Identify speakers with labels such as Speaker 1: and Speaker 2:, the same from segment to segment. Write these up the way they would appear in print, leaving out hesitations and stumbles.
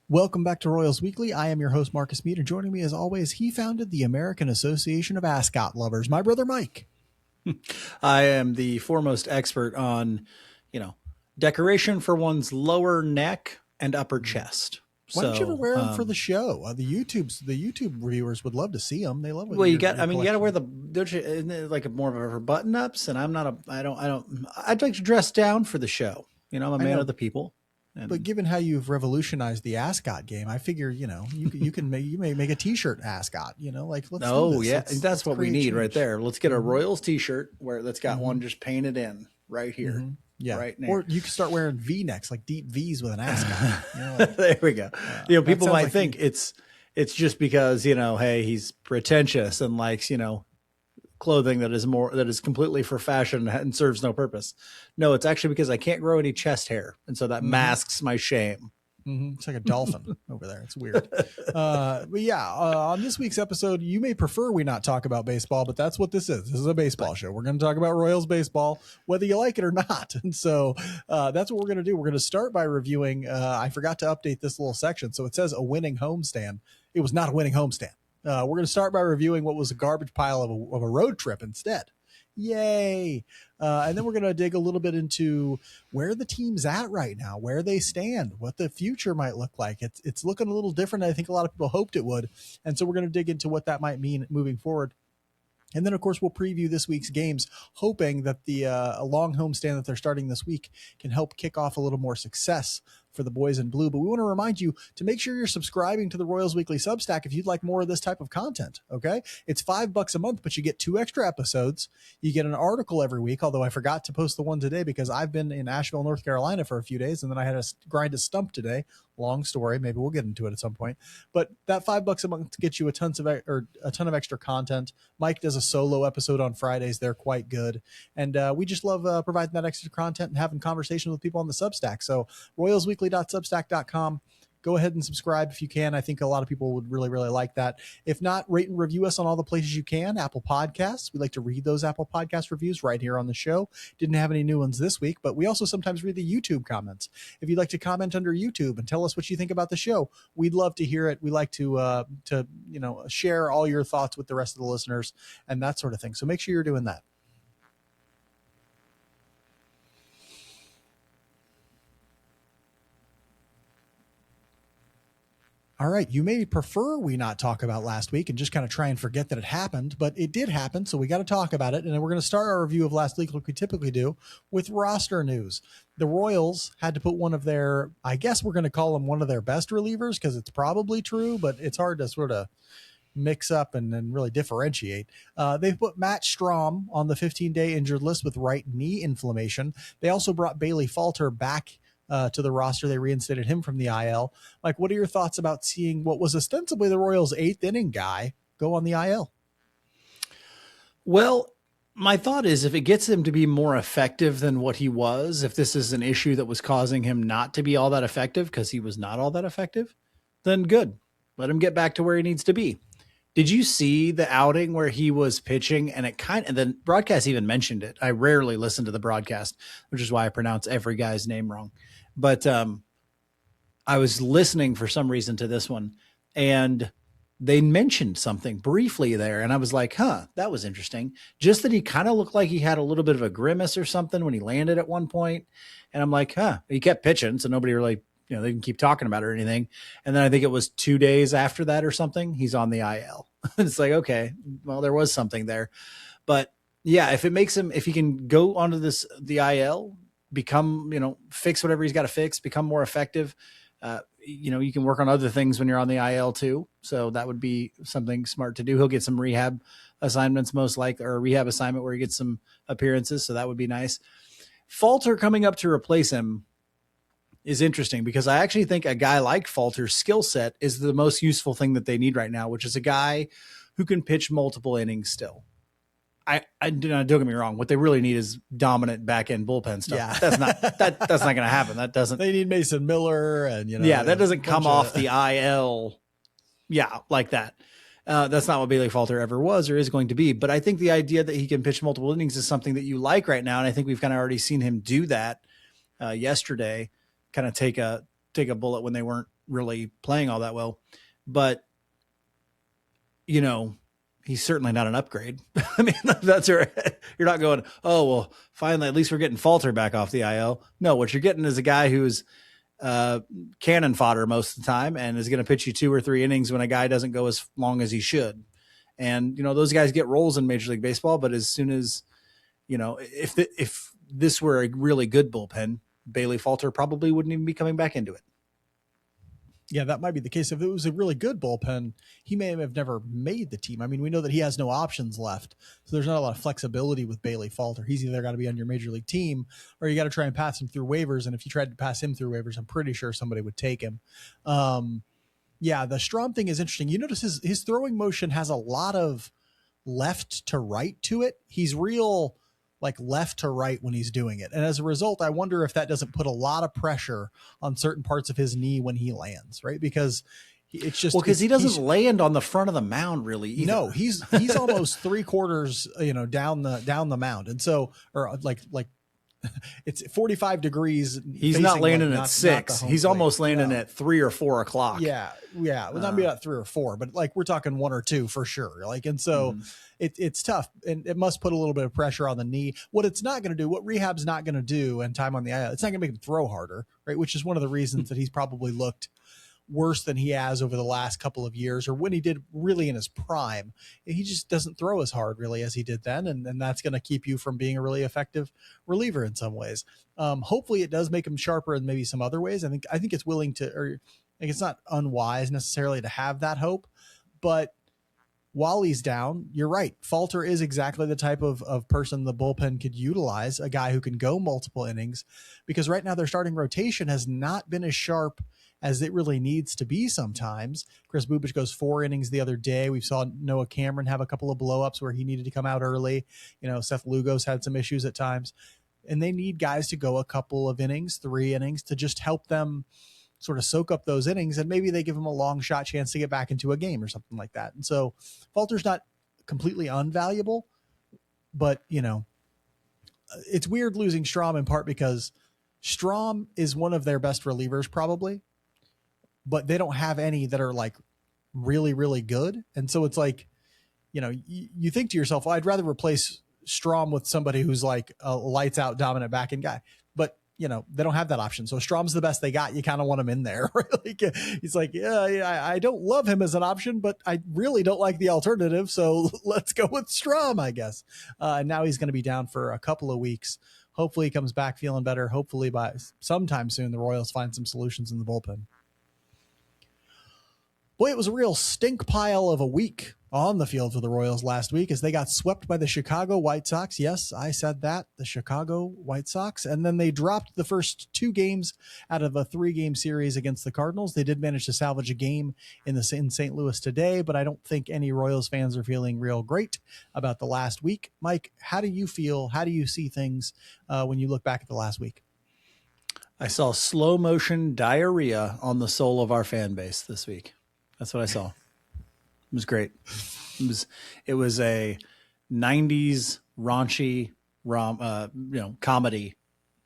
Speaker 1: Welcome back to Royals Weekly. I am your host, Marcus Mead, and joining me as always, he founded the American Association of Ascot Lovers, my brother Mike.
Speaker 2: I am the foremost expert on, decoration for one's lower neck and upper chest.
Speaker 1: Why don't you ever wear them for the show? The YouTube reviewers would love to see them. They love.
Speaker 2: Well, you got to wear like more of her button ups, and I'd like to dress down for the show. I'm a man of the people.
Speaker 1: But given how you've revolutionized the Ascot game, I figure you may make a T-shirt Ascot. Let's.
Speaker 2: Oh yeah, that's what we need right there. Let's get a Royals T-shirt that's got one just painted in right here.
Speaker 1: Mm-hmm. Yeah,
Speaker 2: right now.
Speaker 1: Or you can start wearing V-necks, like deep V's with an ascot.
Speaker 2: There we go. People might think it's just because hey, he's pretentious and likes clothing that is completely for fashion and serves no purpose. No, it's actually because I can't grow any chest hair, and so that masks my shame.
Speaker 1: Mm-hmm. It's like a dolphin over there. It's weird. But yeah, on this week's episode, you may prefer we not talk about baseball, but that's what this is. This is a baseball show. We're going to talk about Royals baseball, whether you like it or not. And so that's what we're going to do. We're going to start by reviewing. I forgot to update this little section. So it says a winning homestand. It was not a winning homestand. We're going to start by reviewing what was a garbage pile of a road trip instead. Yay. And then we're going to dig a little bit into where the team's at right now, where they stand, what the future might look like. It's looking a little different. I think a lot of people hoped it would. And so we're going to dig into what that might mean moving forward. And then, of course, we'll preview this week's games, hoping that the long homestand that they're starting this week can help kick off a little more success for the boys in blue. But we want to remind you to make sure you're subscribing to the Royals Weekly Substack if you'd like more of this type of content. Okay, it's $5 a month, but you get 2 extra episodes. You get an article every week, although I forgot to post the one today because I've been in Asheville, North Carolina for a few days, and then I had to grind a stump today. Long story. Maybe we'll get into it at some point. But that $5 a month gets you a ton of extra content. Mike does a solo episode on Fridays. They're quite good. And we just love providing that extra content and having conversations with people on the Substack. So royalsweekly.substack.com. Go ahead and subscribe if you can. I think a lot of people would really, really like that. If not, rate and review us on all the places you can. Apple Podcasts. We like to read those Apple Podcast reviews right here on the show. Didn't have any new ones this week, but we also sometimes read the YouTube comments. If you'd like to comment under YouTube and tell us what you think about the show, we'd love to hear it. We like to share all your thoughts with the rest of the listeners and that sort of thing. So make sure you're doing that. All right, you may prefer we not talk about last week and just kind of try and forget that it happened, but it did happen, so we got to talk about it. And then we're going to start our review of last week like we typically do with roster news. The Royals had to put one of their, I guess we're going to call them one of their best relievers because it's probably true, but it's hard to sort of mix up and really differentiate. They've put Matt Strahm on the 15-day injured list with right knee inflammation. They also brought Bailey Falter back to the roster. They reinstated him from the IL. Like, what are your thoughts about seeing what was ostensibly the Royals' 8th inning guy go on the IL?
Speaker 2: Well, my thought is if it gets him to be more effective than what he was, if this is an issue that was causing him not to be all that effective because he was not all that effective, then good. Let him get back to where he needs to be. Did you see the outing where he was pitching and the broadcast even mentioned it? I rarely listen to the broadcast, which is why I pronounce every guy's name wrong. But I was listening for some reason to this one, and they mentioned something briefly there, and I was like, that was interesting. Just that he kind of looked like he had a little bit of a grimace or something when he landed at one point, and I'm like, he kept pitching, so nobody really, they didn't keep talking about it or anything. And then I think it was 2 days after that or something, he's on the IL. It's like, okay, well, there was something there. But yeah, if he can go onto the IL, become, fix whatever he's got to fix, become more effective. You can work on other things when you're on the IL too. So that would be something smart to do. He'll get some rehab assignments most likely, or a rehab assignment where he gets some appearances. So that would be nice. Falter coming up to replace him is interesting because I actually think a guy like Falter's skill set is the most useful thing that they need right now, which is a guy who can pitch multiple innings still. Don't get me wrong. What they really need is dominant back end bullpen stuff. Yeah. That's not going to happen. That doesn't.
Speaker 1: They need Mason Miller and
Speaker 2: that doesn't come off the IL. Yeah, like that. That's not what Bailey Falter ever was or is going to be. But I think the idea that he can pitch multiple innings is something that you like right now, and I think we've kind of already seen him do that yesterday. Kind of take a bullet when they weren't really playing all that well, but you know, he's certainly not an upgrade. I mean, that's where you're not going, oh, well, finally, at least we're getting Falter back off the IL. No, what you're getting is a guy who's cannon fodder most of the time and is going to pitch you 2 or 3 innings when a guy doesn't go as long as he should. And, you know, those guys get roles in Major League Baseball, but as soon as, you know, if this were a really good bullpen, Bailey Falter probably wouldn't even be coming back into it.
Speaker 1: Yeah, that might be the case. If it was a really good bullpen, he may have never made the team. I mean, we know that he has no options left, so there's not a lot of flexibility with Bailey Falter. He's either got to be on your major league team or you got to try and pass him through waivers. And if you tried to pass him through waivers, I'm pretty sure somebody would take him. Yeah, the Strom thing is interesting. You notice his throwing motion has a lot of left to right to it. He's real like left to right when he's doing it. And as a result, I wonder if that doesn't put a lot of pressure on certain parts of his knee when he lands, right? Because it's just,
Speaker 2: because he doesn't land on the front of the mound really either.
Speaker 1: No, he's almost 3/4, down the mound. And so, or like it's 45 degrees.
Speaker 2: He's not landing at 6. He's almost landing at 3 or 4 o'clock.
Speaker 1: Yeah. Yeah. Well, not maybe at 3 or 4, but like we're talking 1 or 2 for sure. Like, and so it's tough and it must put a little bit of pressure on the knee. What it's not going to do, what rehab's not going to do and time on the IL, it's not going to make him throw harder, right? Which is one of the reasons that he's probably looked worse than he has over the last couple of years, or when he did really in his prime. He just doesn't throw as hard really as he did then. And that's going to keep you from being a really effective reliever in some ways. Hopefully it does make him sharper in maybe some other ways. I think it's willing to, or like, it's not unwise necessarily to have that hope, but while he's down, you're right. Falter is exactly the type of person the bullpen could utilize, a guy who can go multiple innings, because right now their starting rotation has not been as sharp as it really needs to be sometimes. Chris Bubich goes 4 innings the other day. We saw Noah Cameron have a couple of blowups where he needed to come out early. Seth Lugo's had some issues at times. And they need guys to go a couple of innings, 3 innings, to just help them sort of soak up those innings. And maybe they give them a long shot chance to get back into a game or something like that. And so Falter's not completely unvaluable, but, it's weird losing Strom in part because Strom is one of their best relievers probably, but they don't have any that are like really, really good. And so it's like, you think to yourself, well, I'd rather replace Strom with somebody who's like a lights out dominant backing guy, but they don't have that option. So Strom's the best they got. You kind of want him in there. Like, he's like, yeah, I don't love him as an option, but I really don't like the alternative. So let's go with Strom, I guess. And now he's going to be down for a couple of weeks. Hopefully he comes back feeling better. Hopefully by sometime soon, the Royals find some solutions in the bullpen. Boy, it was a real stink pile of a week on the field for the Royals last week as they got swept by the Chicago White Sox. Yes, I said that, the Chicago White Sox. And then they dropped the first 2 games out of a 3-game series against the Cardinals. They did manage to salvage a game in St. Louis today, but I don't think any Royals fans are feeling real great about the last week. Mike, how do you feel? How do you see things when you look back at the last week?
Speaker 2: I saw slow motion diarrhea on the soul of our fan base this week. That's what I saw. It was great. It was a 90s raunchy comedy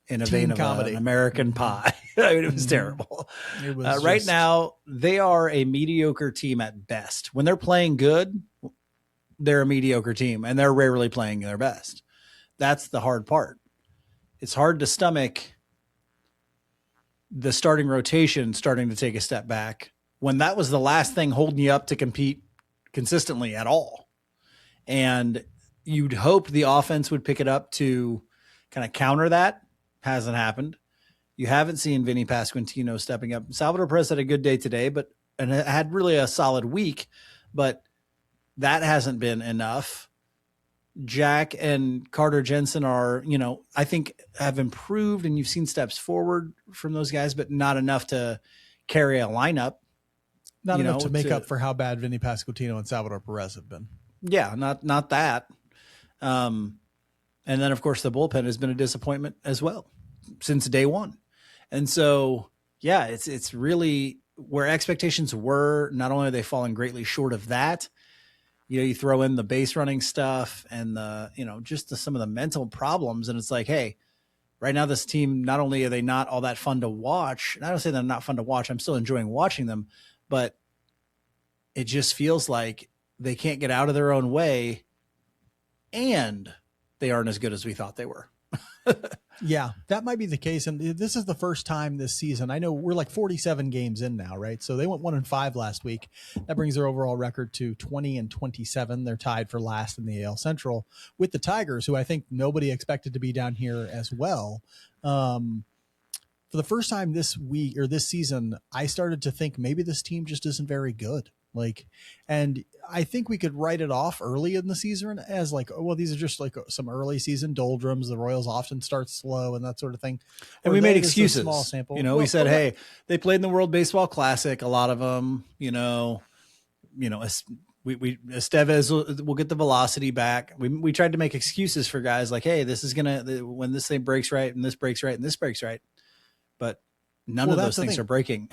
Speaker 2: in a vein of an American Pie. I mean, it was terrible. It was right now, they are a mediocre team at best. When they're playing good, they're a mediocre team, and they're rarely playing their best. That's the hard part. It's hard to stomach the starting rotation starting to take a step back when that was the last thing holding you up to compete consistently at all. And you'd hope the offense would pick it up to kind of counter that. Hasn't happened. You haven't seen Vinny Pasquantino stepping up. Salvador Perez had a good day today, and had really a solid week, but that hasn't been enough. Jack and Carter Jensen are, I think have improved, and you've seen steps forward from those guys, but not enough to carry a lineup.
Speaker 1: Not enough to make up for how bad Vinny Pasquantino and Salvador Perez have been.
Speaker 2: Yeah, not that. And then, of course, the bullpen has been a disappointment as well since day one. And so, yeah, it's really where expectations were. Not only are they falling greatly short of that, you throw in the base running stuff and the, just some of the mental problems. And it's like, hey, right now this team, not only are they not all that fun to watch, and I don't say they're not fun to watch, I'm still enjoying watching them, but it just feels like they can't get out of their own way and they aren't as good as we thought they were.
Speaker 1: Yeah, that might be the case. And this is the first time this season. I know we're like 47 games in now, right? So they went 1-5 last week. That brings their overall record to 20-27. They're tied for last in the AL Central with the Tigers, who I think nobody expected to be down here as well. For the first time this week or this season, I started to think maybe this team just isn't very good. And I think we could write it off early in the season as like, oh, well, these are just like some early season doldrums. The Royals often start slow and that sort of thing.
Speaker 2: And we made excuses.
Speaker 1: Small sample.
Speaker 2: We said, hey, they played in the World Baseball Classic. A lot of them, Estevez will get the velocity back. We tried to make excuses for guys like, hey, this is when this thing breaks right and this breaks right and this breaks right. But none of those things are breaking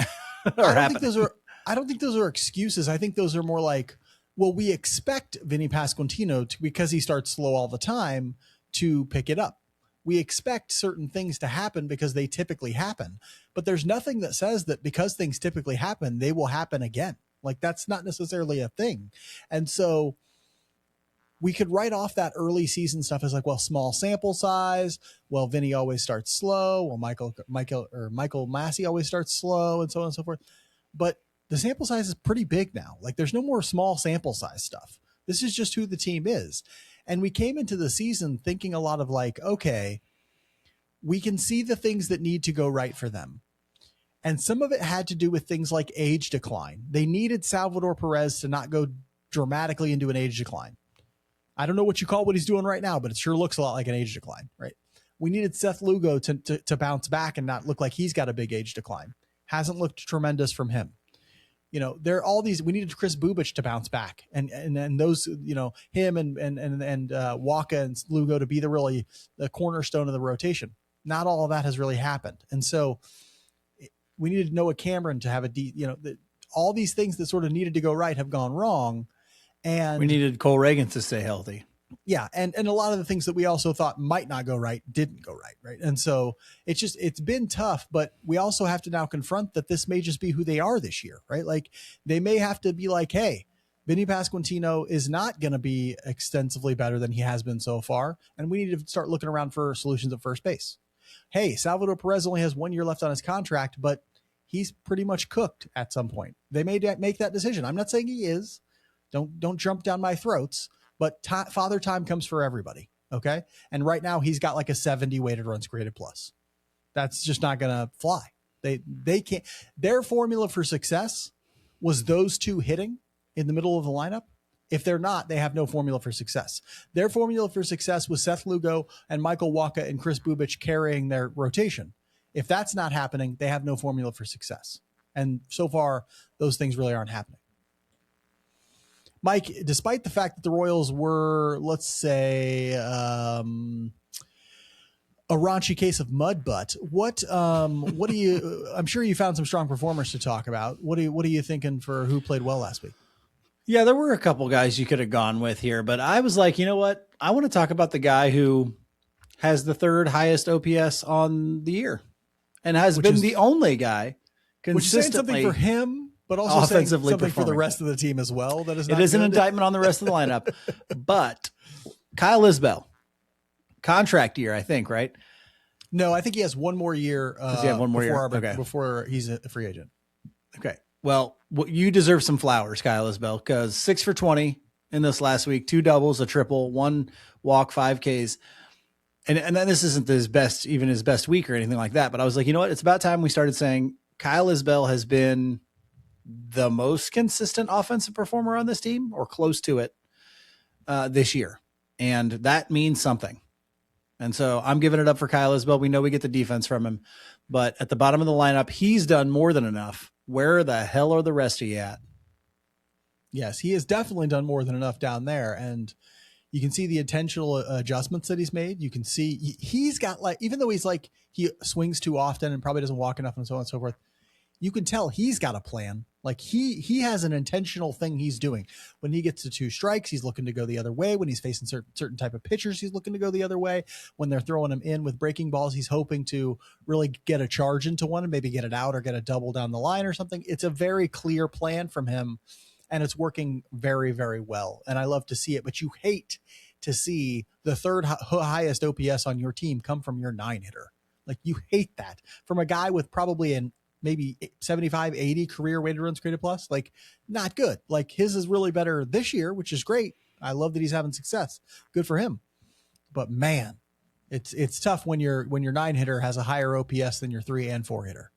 Speaker 2: or happening.
Speaker 1: I don't think those are excuses. I think those are more like, well, we expect Vinny Pasquantino because he starts slow all the time to pick it up. We expect certain things to happen because they typically happen, but there's nothing that says that because things typically happen, they will happen again. Like that's not necessarily a thing. And so we could write off that early season stuff as like, well, small sample size. Well, Vinny always starts slow. Well, Michael Massey always starts slow and so on and so forth. But the sample size is pretty big now. Like there's no more small sample size stuff. This is just who the team is. And we came into the season thinking a lot of like, okay, we can see the things that need to go right for them. And some of it had to do with things like age decline. They needed Salvador Perez to not go dramatically into an age decline. I don't know what you call what he's doing right now, but it sure looks a lot like an age decline, right? We needed Seth Lugo to bounce back and not look like he's got a bing age decline. Hasn't looked tremendous from him. There are all these. We needed Chris Bubich to bounce back, and those, him and Waka and Lugo to be the cornerstone of the rotation. Not all of that has really happened, and so we needed Noah Cameron to have all these things that sort of needed to go right have gone wrong, and
Speaker 2: we needed Cole Reagan to stay healthy.
Speaker 1: Yeah. And a lot of the things that we also thought might not go right didn't go right. Right. And so it's been tough, but we also have to now confront that this may just be who they are this year, right? Like they may have to be like, hey, Vinny Pasquantino is not going to be extensively better than he has been so far. And we need to start looking around for solutions at first base. Hey, Salvador Perez only has 1 year left on his contract, but he's pretty much cooked at some point. They may make that decision. I'm not saying he is. Don't jump down my throats. But father time comes for everybody, okay? And right now he's got like a 70 weighted runs created plus. That's just not going to fly. They can't. Their formula for success was those two hitting in the middle of the lineup. If they're not, they have no formula for success. Their formula for success was Seth Lugo and Michael Waka and Chris Bubich carrying their rotation. If that's not happening, they have no formula for success. And so far, those things really aren't happening. Mike, despite the fact that the Royals were, let's say, a raunchy case of mud butt, what do you? I'm sure you found some strong performers to talk about. What are you thinking for who played well last week?
Speaker 2: Yeah, there were a couple guys you could have gone with here, but I was like, you know what? I want to talk about the guy who has the third highest OPS on the year and has been the only guy consistently.
Speaker 1: Which is saying something for him. But also
Speaker 2: offensively
Speaker 1: something for the rest of the team as well. That is not
Speaker 2: it is
Speaker 1: good.
Speaker 2: An indictment on the rest of the lineup. But Kyle Isbell, contract year, I think, right?
Speaker 1: No, I think he has one more year.
Speaker 2: Does he have one more year?
Speaker 1: Before he's a free agent.
Speaker 2: Okay. Well, you deserve some flowers, Kyle Isbell, because 6 for 20 in this last week, 2 doubles, a triple, 1 walk, 5 Ks. And then this isn't his best week or anything like that. But I was like, you know what? It's about time we started saying Kyle Isbell has been the most consistent offensive performer on this team or close to it this year. And that means something. And so I'm giving it up for Kyle Isbell. We know we get the defense from him, but at the bottom of the lineup, he's done more than enough. Where the hell are the rest of you at?
Speaker 1: Yes, he has definitely done more than enough down there. And you can see the intentional adjustments that he's made. You can see he's got even though he's he swings too often and probably doesn't walk enough and so on and so forth. you can tell he's got a plan. Like he has an intentional thing he's doing. When he gets to 2 strikes, he's looking to go the other way. When he's facing certain type of pitchers, he's looking to go the other way. When they're throwing him in with breaking balls, he's hoping to really get a charge into one and maybe get it out or get a double down the line or something. It's a very clear plan from him, and it's working very, very well. And I love to see it, but you hate to see the third highest OPS on your team come from your 9-hitter. Like, you hate that from a guy with probably an maybe 75, 80 career weighted runs created plus. Like, not good. Like, his is really better this year, which is great. I love that he's having success. Good for him. But man, it's tough when your 9-hitter has a higher OPS than your 3 and 4-hitter.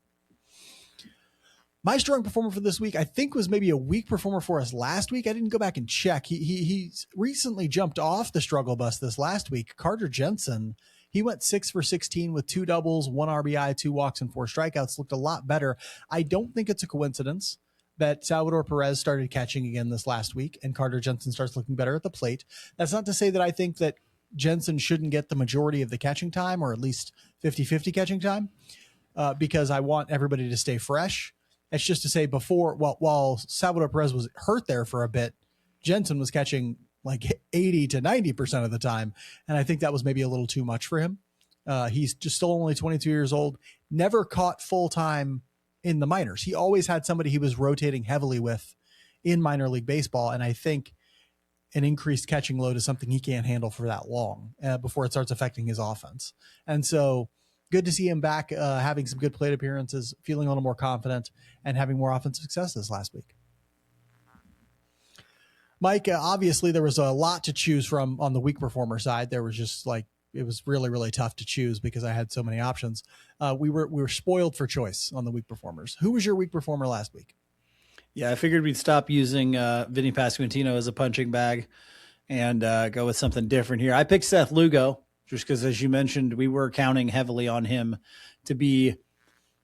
Speaker 1: My strong performer for this week, I think, was maybe a weak performer for us last week. I didn't go back and check. He's recently jumped off the struggle bus this last week. Carter Jensen, he went 6 for 16 with 2 doubles, 1 RBI, 2 walks, and 4 strikeouts. Looked a lot better. I don't think it's a coincidence that Salvador Perez started catching again this last week and Carter Jensen starts looking better at the plate. That's not to say that I think that Jensen shouldn't get the majority of the catching time, or at least 50-50 catching time, because I want everybody to stay fresh. It's just to say while Salvador Perez was hurt there for a bit, Jensen was catching like 80 to 90% of the time. And I think that was maybe a little too much for him. He's just still only 22 years old, never caught full time in the minors. He always had somebody he was rotating heavily with in minor league baseball. And I think an increased catching load is something he can't handle for that long before it starts affecting his offense. And so good to see him back, having some good plate appearances, feeling a little more confident, and having more offensive success this last week. Mike, obviously there was a lot to choose from on the weak performer side. There was just it was really, really tough to choose because I had so many options. We were spoiled for choice on the weak performers. Who was your weak performer last week?
Speaker 2: Yeah, I figured we'd stop using Vinny Pasquantino as a punching bag and go with something different here. I picked Seth Lugo just because, as you mentioned, we were counting heavily on him to be,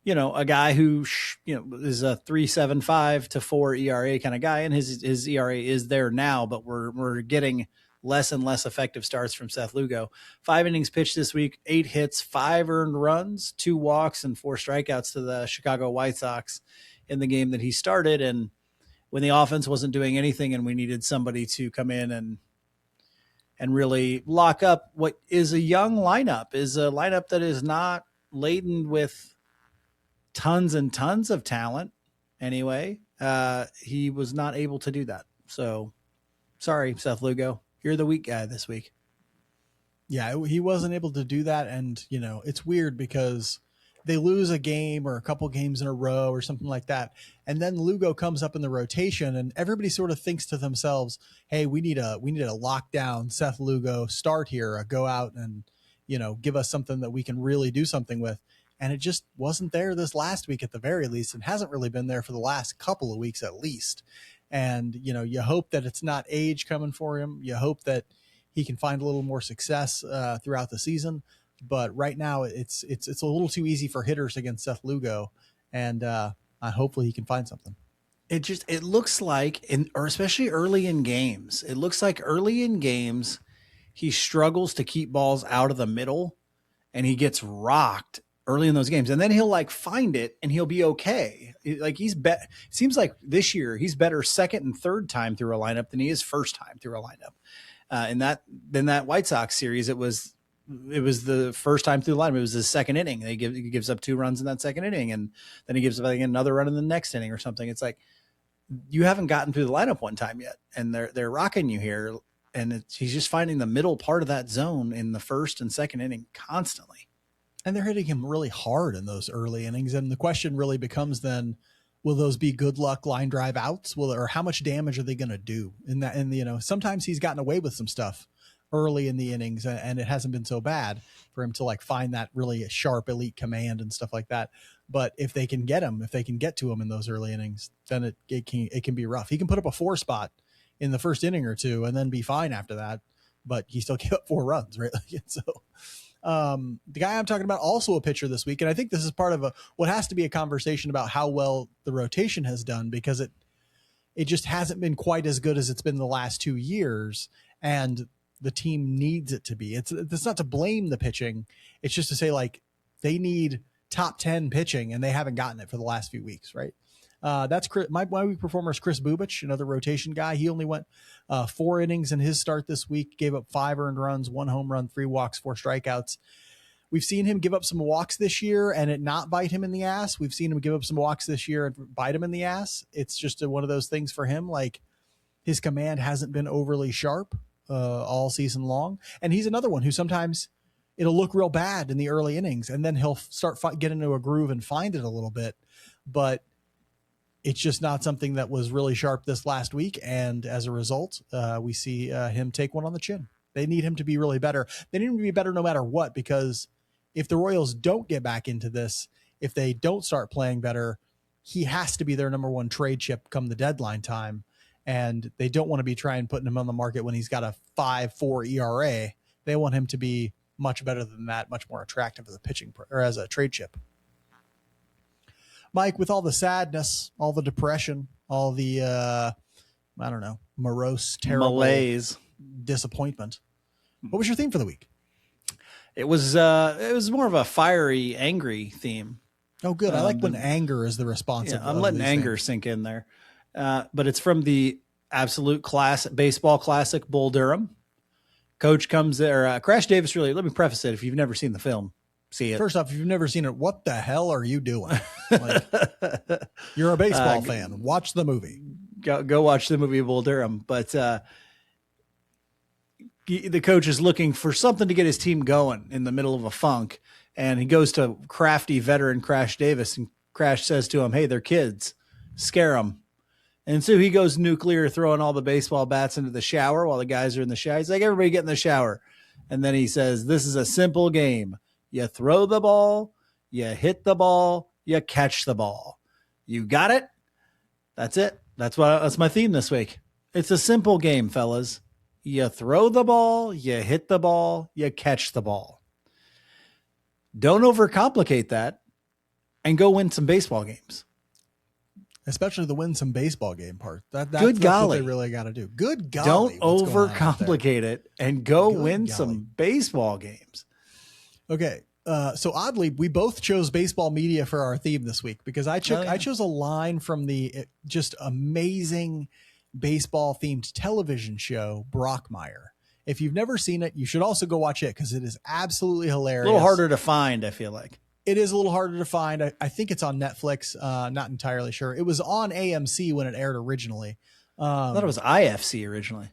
Speaker 2: a guy who, is a 3.75 to 4 ERA kind of guy, and his ERA is there now, but we're getting less and less effective starts from Seth Lugo. 5 innings pitched this week, 8 hits, 5 earned runs, 2 walks, and 4 strikeouts to the Chicago White Sox in the game that he started. And when the offense wasn't doing anything and we needed somebody to come in and really lock up what is a young lineup, is a lineup that is not laden with tons and tons of talent anyway, he was not able to do that. So sorry, Seth Lugo, you're the weak guy this week.
Speaker 1: Yeah, he wasn't able to do that. And, it's weird because they lose a game or a couple games in a row or something like that. And then Lugo comes up in the rotation and everybody sort of thinks to themselves, hey, we need a lockdown Seth Lugo start here, go out and, give us something that we can really do something with. And it just wasn't there this last week at the very least, and hasn't really been there for the last couple of weeks at least. And, you hope that it's not age coming for him. You hope that he can find a little more success throughout the season. But right now it's a little too easy for hitters against Seth Lugo. And hopefully he can find something.
Speaker 2: It looks like, or especially early in games, he struggles to keep balls out of the middle and he gets rocked early in those games. And then he'll find it and he'll be okay. Seems like this year he's better second and third time through a lineup than he is first time through a lineup. And that White Sox series, it was the first time through the lineup. It was his second inning. He gives up 2 runs in that second inning, and then he gives up another run in the next inning or something. It's like, you haven't gotten through the lineup one time yet, and they're rocking you here. And he's just finding the middle part of that zone in the first and second inning constantly.
Speaker 1: And they're hitting him really hard in those early innings. And the question really becomes then, will those be good luck line drive outs? Or how much damage are they going to do in that? And, sometimes he's gotten away with some stuff early in the innings and it hasn't been so bad for him to find that really sharp elite command and stuff like that. But if they can get to him in those early innings, then it can be rough. He can put up a 4 spot in the first inning or 2 and then be fine after that, but he still gave up 4 runs, right? So the guy I'm talking about, also a pitcher this week. And I think this is part of what has to be a conversation about how well the rotation has done, because it just hasn't been quite as good as it's been the last 2 years. And the team needs it to be. It's not to blame the pitching. It's just to say they need top 10 pitching, and they haven't gotten it for the last few weeks, right? That's my week performer is Chris Bubich, another rotation guy. He only went 4 innings in his start this week, gave up 5 earned runs, 1 home run, 3 walks, 4 strikeouts. We've seen him give up some walks this year and it not bite him in the ass. We've seen him give up some walks this year and bite him in the ass. It's just one of those things for him. Like, his command hasn't been overly sharp all season long. And he's another one who sometimes it'll look real bad in the early innings and then he'll start get into a groove and find it a little bit. But it's just not something that was really sharp this last week. And as a result, we see him take one on the chin. They need him to be really better. They need him to be better no matter what, because if the Royals don't get back into this, if they don't start playing better, he has to be their number 1 trade chip come the deadline time. And they don't want to be trying putting him on the market when he's got a 5.4 ERA. They want him to be much better than that, much more attractive as a pitching or as a trade chip. Mike, with all the sadness, all the depression, all the, I don't know, morose, terrible
Speaker 2: malaise,
Speaker 1: disappointment, what was your theme for the week?
Speaker 2: It was more of a fiery, angry theme.
Speaker 1: Oh, good. I like when anger is the response.
Speaker 2: Yeah, I'm letting anger sink in there. But it's from the absolute baseball classic, Bull Durham. Coach comes there. Crash Davis, really, let me preface it. If you've never seen the film, see it.
Speaker 1: First off, if you've never seen it, what the hell are you doing? Like, you're a baseball fan. Watch the movie.
Speaker 2: Go watch the movie Bull Durham. But the coach is looking for something to get his team going in the middle of a funk. And he goes to crafty veteran Crash Davis, and Crash says to him, "Hey, they're kids. Scare them." And so he goes nuclear, throwing all the baseball bats into the shower while the guys are in the shower. He's like, "Everybody get in the shower." And then he says, "This is a simple game. You throw the ball, you hit the ball, you catch the ball. You got it? That's it. That's my theme this week. It's a simple game, fellas. You throw the ball, you hit the ball, you catch the ball. Don't overcomplicate that and go win some baseball games."
Speaker 1: Especially the win some baseball game part. That's
Speaker 2: Good golly.
Speaker 1: what they really got to do. Good golly.
Speaker 2: Don't overcomplicate it and go win some baseball games.
Speaker 1: Okay. So oddly, we both chose baseball media for our theme this week because I chose a line from the just amazing baseball themed television show, Brockmire. If you've never seen it, you should also go watch it because it is absolutely hilarious.
Speaker 2: A little harder to find, I feel like.
Speaker 1: It is a little harder to find. I think it's on Netflix. Not entirely sure. It was on AMC when it aired originally.
Speaker 2: I thought it was IFC originally.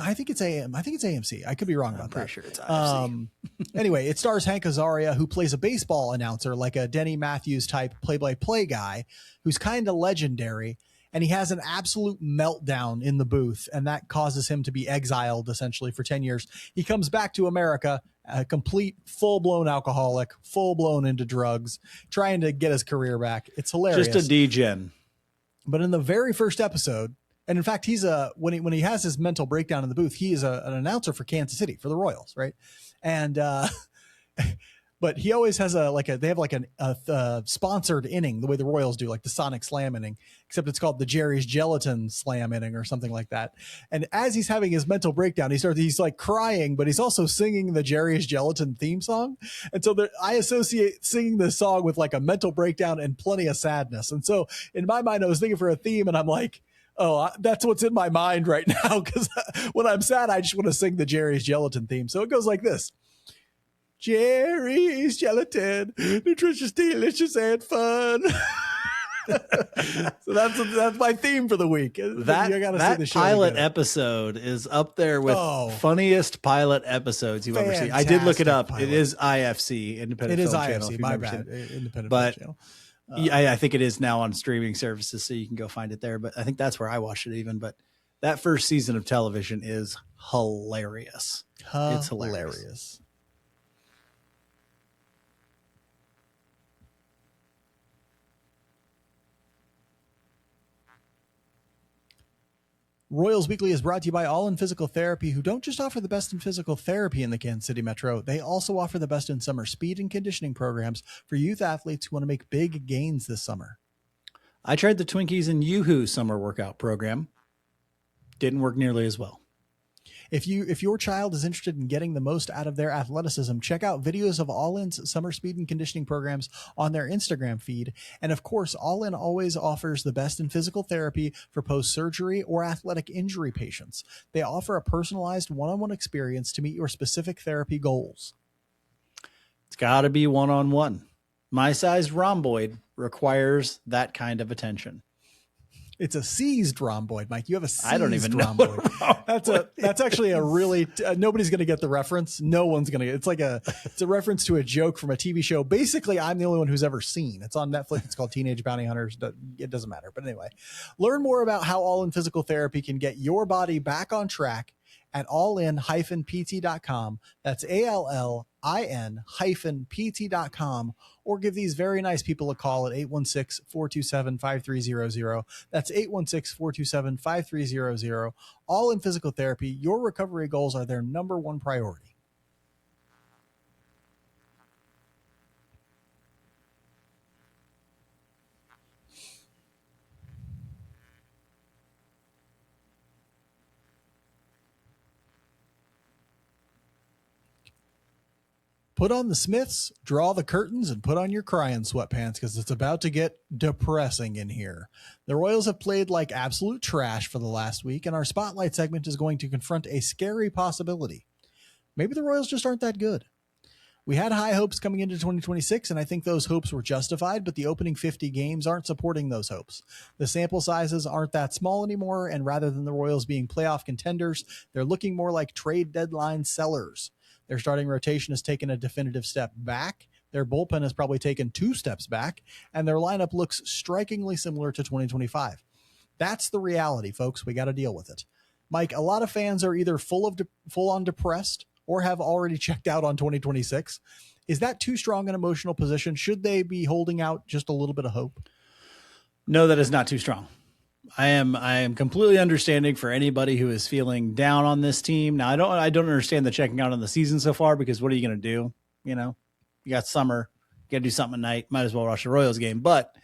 Speaker 1: I think it's AMC. I could be wrong about
Speaker 2: I'm
Speaker 1: that.
Speaker 2: pretty sure it's IFC.
Speaker 1: Anyway, it stars Hank Azaria, who plays a baseball announcer, like a Denny Matthews type play-by-play guy, who's kind of legendary. And he has an absolute meltdown in the booth, and that causes him to be exiled essentially for 10 years. He comes back to America, a complete full-blown alcoholic, full-blown into drugs, trying to get his career back. It's hilarious.
Speaker 2: Just a degen.
Speaker 1: But in the very first episode, and in fact, he's when he has his mental breakdown in the booth, he is an announcer for Kansas City for the Royals, right? And but he always has they have a sponsored inning the way the Royals do, like the Sonic Slam inning, except it's called the Jerry's Gelatin Slam inning or something like that. And as he's having his mental breakdown, he's like crying, but he's also singing the Jerry's Gelatin theme song. And so I associate singing this song with like a mental breakdown and plenty of sadness. And so in my mind, I was thinking for a theme, and I'm like, oh, that's what's in my mind right now. Because when I'm sad, I just want to sing the Jerry's Gelatin theme. So it goes like this. Jerry's Gelatin, nutritious, delicious, and fun. So that's my theme for the week.
Speaker 2: That pilot episode is up there with funniest pilot episodes you've ever seen. I did look it up. Pilot. It is IFC, Independent Film Channel.
Speaker 1: It is IFC, my bad. Independent
Speaker 2: Film
Speaker 1: Channel.
Speaker 2: I think it is now on streaming services, so you can go find it there. But I think that's where I watched it even. But that first season of television is hilarious. It's hilarious.
Speaker 1: Royals Weekly is brought to you by All in Physical Therapy, who don't just offer the best in physical therapy in the Kansas City Metro. They also offer the best in summer speed and conditioning programs for youth athletes who want to make big gains this summer.
Speaker 2: I tried the Twinkies and Yoo-Hoo summer workout program. Didn't work nearly as well.
Speaker 1: If your child is interested in getting the most out of their athleticism, check out videos of All In's summer speed and conditioning programs on their Instagram feed. And of course, All In always offers the best in physical therapy for post-surgery or athletic injury patients. They offer a personalized one-on-one experience to meet your specific therapy goals.
Speaker 2: It's got to be one-on-one. My size rhomboid requires that kind of attention.
Speaker 1: It's a seized rhomboid, Mike. You have a seized
Speaker 2: I don't even know
Speaker 1: rhomboid. That's actually a really nobody's going to get the reference. No one's going to get. It's a reference to a joke from a TV show. Basically, I'm the only one who's ever seen. It's on Netflix. It's called Teenage Bounty Hunters. It doesn't matter. But anyway, learn more about how All In Physical Therapy can get your body back on track at allin-pt.com. That's ALLIN-pt.com, or give these very nice people a call at 816-427-5300. That's 816-427-5300. All In Physical Therapy. Your recovery goals are their number one priority. Put on the Smiths, draw the curtains, and put on your crying sweatpants because it's about to get depressing in here. The Royals have played like absolute trash for the last week, and our Spotlight segment is going to confront a scary possibility. Maybe the Royals just aren't that good. We had high hopes coming into 2026, and I think those hopes were justified, but the opening 50 games aren't supporting those hopes. The sample sizes aren't that small anymore, and rather than the Royals being playoff contenders, they're looking more like trade deadline sellers. Their starting rotation has taken a definitive step back. Their bullpen has probably taken 2 steps back, and their lineup looks strikingly similar to 2025. That's the reality, folks. We got to deal with it. Mike, a lot of fans are either full on depressed or have already checked out on 2026. Is that too strong an emotional position? Should they be holding out just a little bit of hope?
Speaker 2: No, that is not too strong. I am completely understanding for anybody who is feeling down on this team. Now, I don't understand the checking out on the season so far, because what are you going to do? You know, you got summer, you got to do something at night. Might as well watch the Royals game. But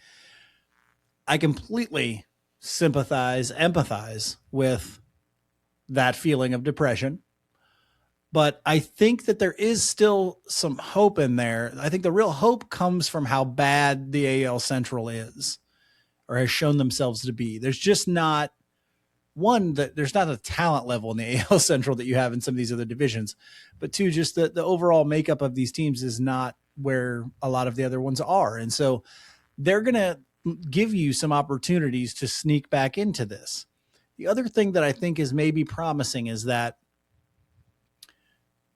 Speaker 2: I completely empathize with that feeling of depression. But I think that there is still some hope in there. I think the real hope comes from how bad the AL Central is, or has shown themselves to be. There's just not there's not a talent level in the AL Central that you have in some of these other divisions, but 2, just the overall makeup of these teams is not where a lot of the other ones are. And so they're going to give you some opportunities to sneak back into this. The other thing that I think is maybe promising is that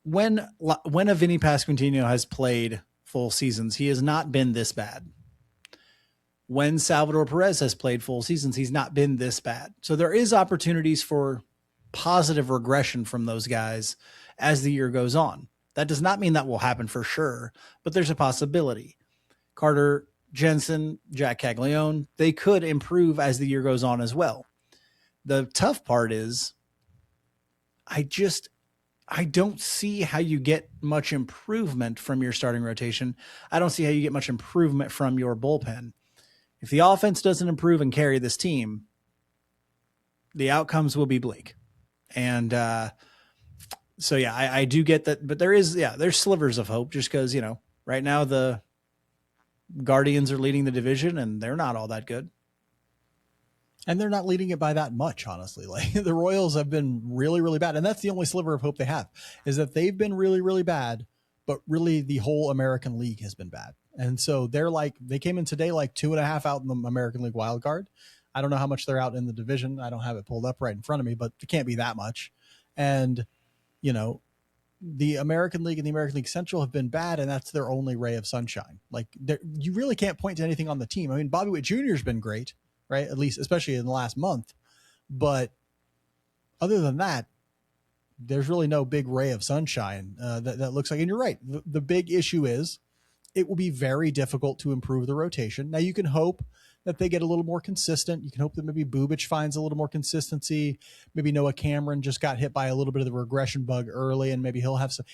Speaker 2: when a Vinny Pasquantino has played full seasons, he has not been this bad. When Salvador Perez has played full seasons, he's not been this bad. So there is opportunities for positive regression from those guys as the year goes on. That does not mean that will happen for sure, but there's a possibility. Carter Jensen, Jack Caglione, they could improve as the year goes on as well. The tough part is I don't see how you get much improvement from your starting rotation. I don't see how you get much improvement from your bullpen. If the offense doesn't improve and carry this team, the outcomes will be bleak. And so, yeah, I do get that. But there's slivers of hope, just because, right now the Guardians are leading the division and they're not all that good.
Speaker 1: And they're not leading it by that much, honestly. Like, the Royals have been really, really bad. And that's the only sliver of hope they have, is that they've been really, really bad, but really the whole American League has been bad. And so they came in today like 2.5 out in the American League wild card. I don't know how much they're out in the division. I don't have it pulled up right in front of me, but it can't be that much. And, the American League and the American League Central have been bad, and that's their only ray of sunshine. Like, you really can't point to anything on the team. I mean, Bobby Witt Jr. has been great, right? At least, especially in the last month. But other than that, there's really no big ray of sunshine that looks like. And you're right. The big issue is it will be very difficult to improve the rotation. Now, you can hope that they get a little more consistent. You can hope that maybe Bubic finds a little more consistency. Maybe Noah Cameron just got hit by a little bit of the regression bug early, and maybe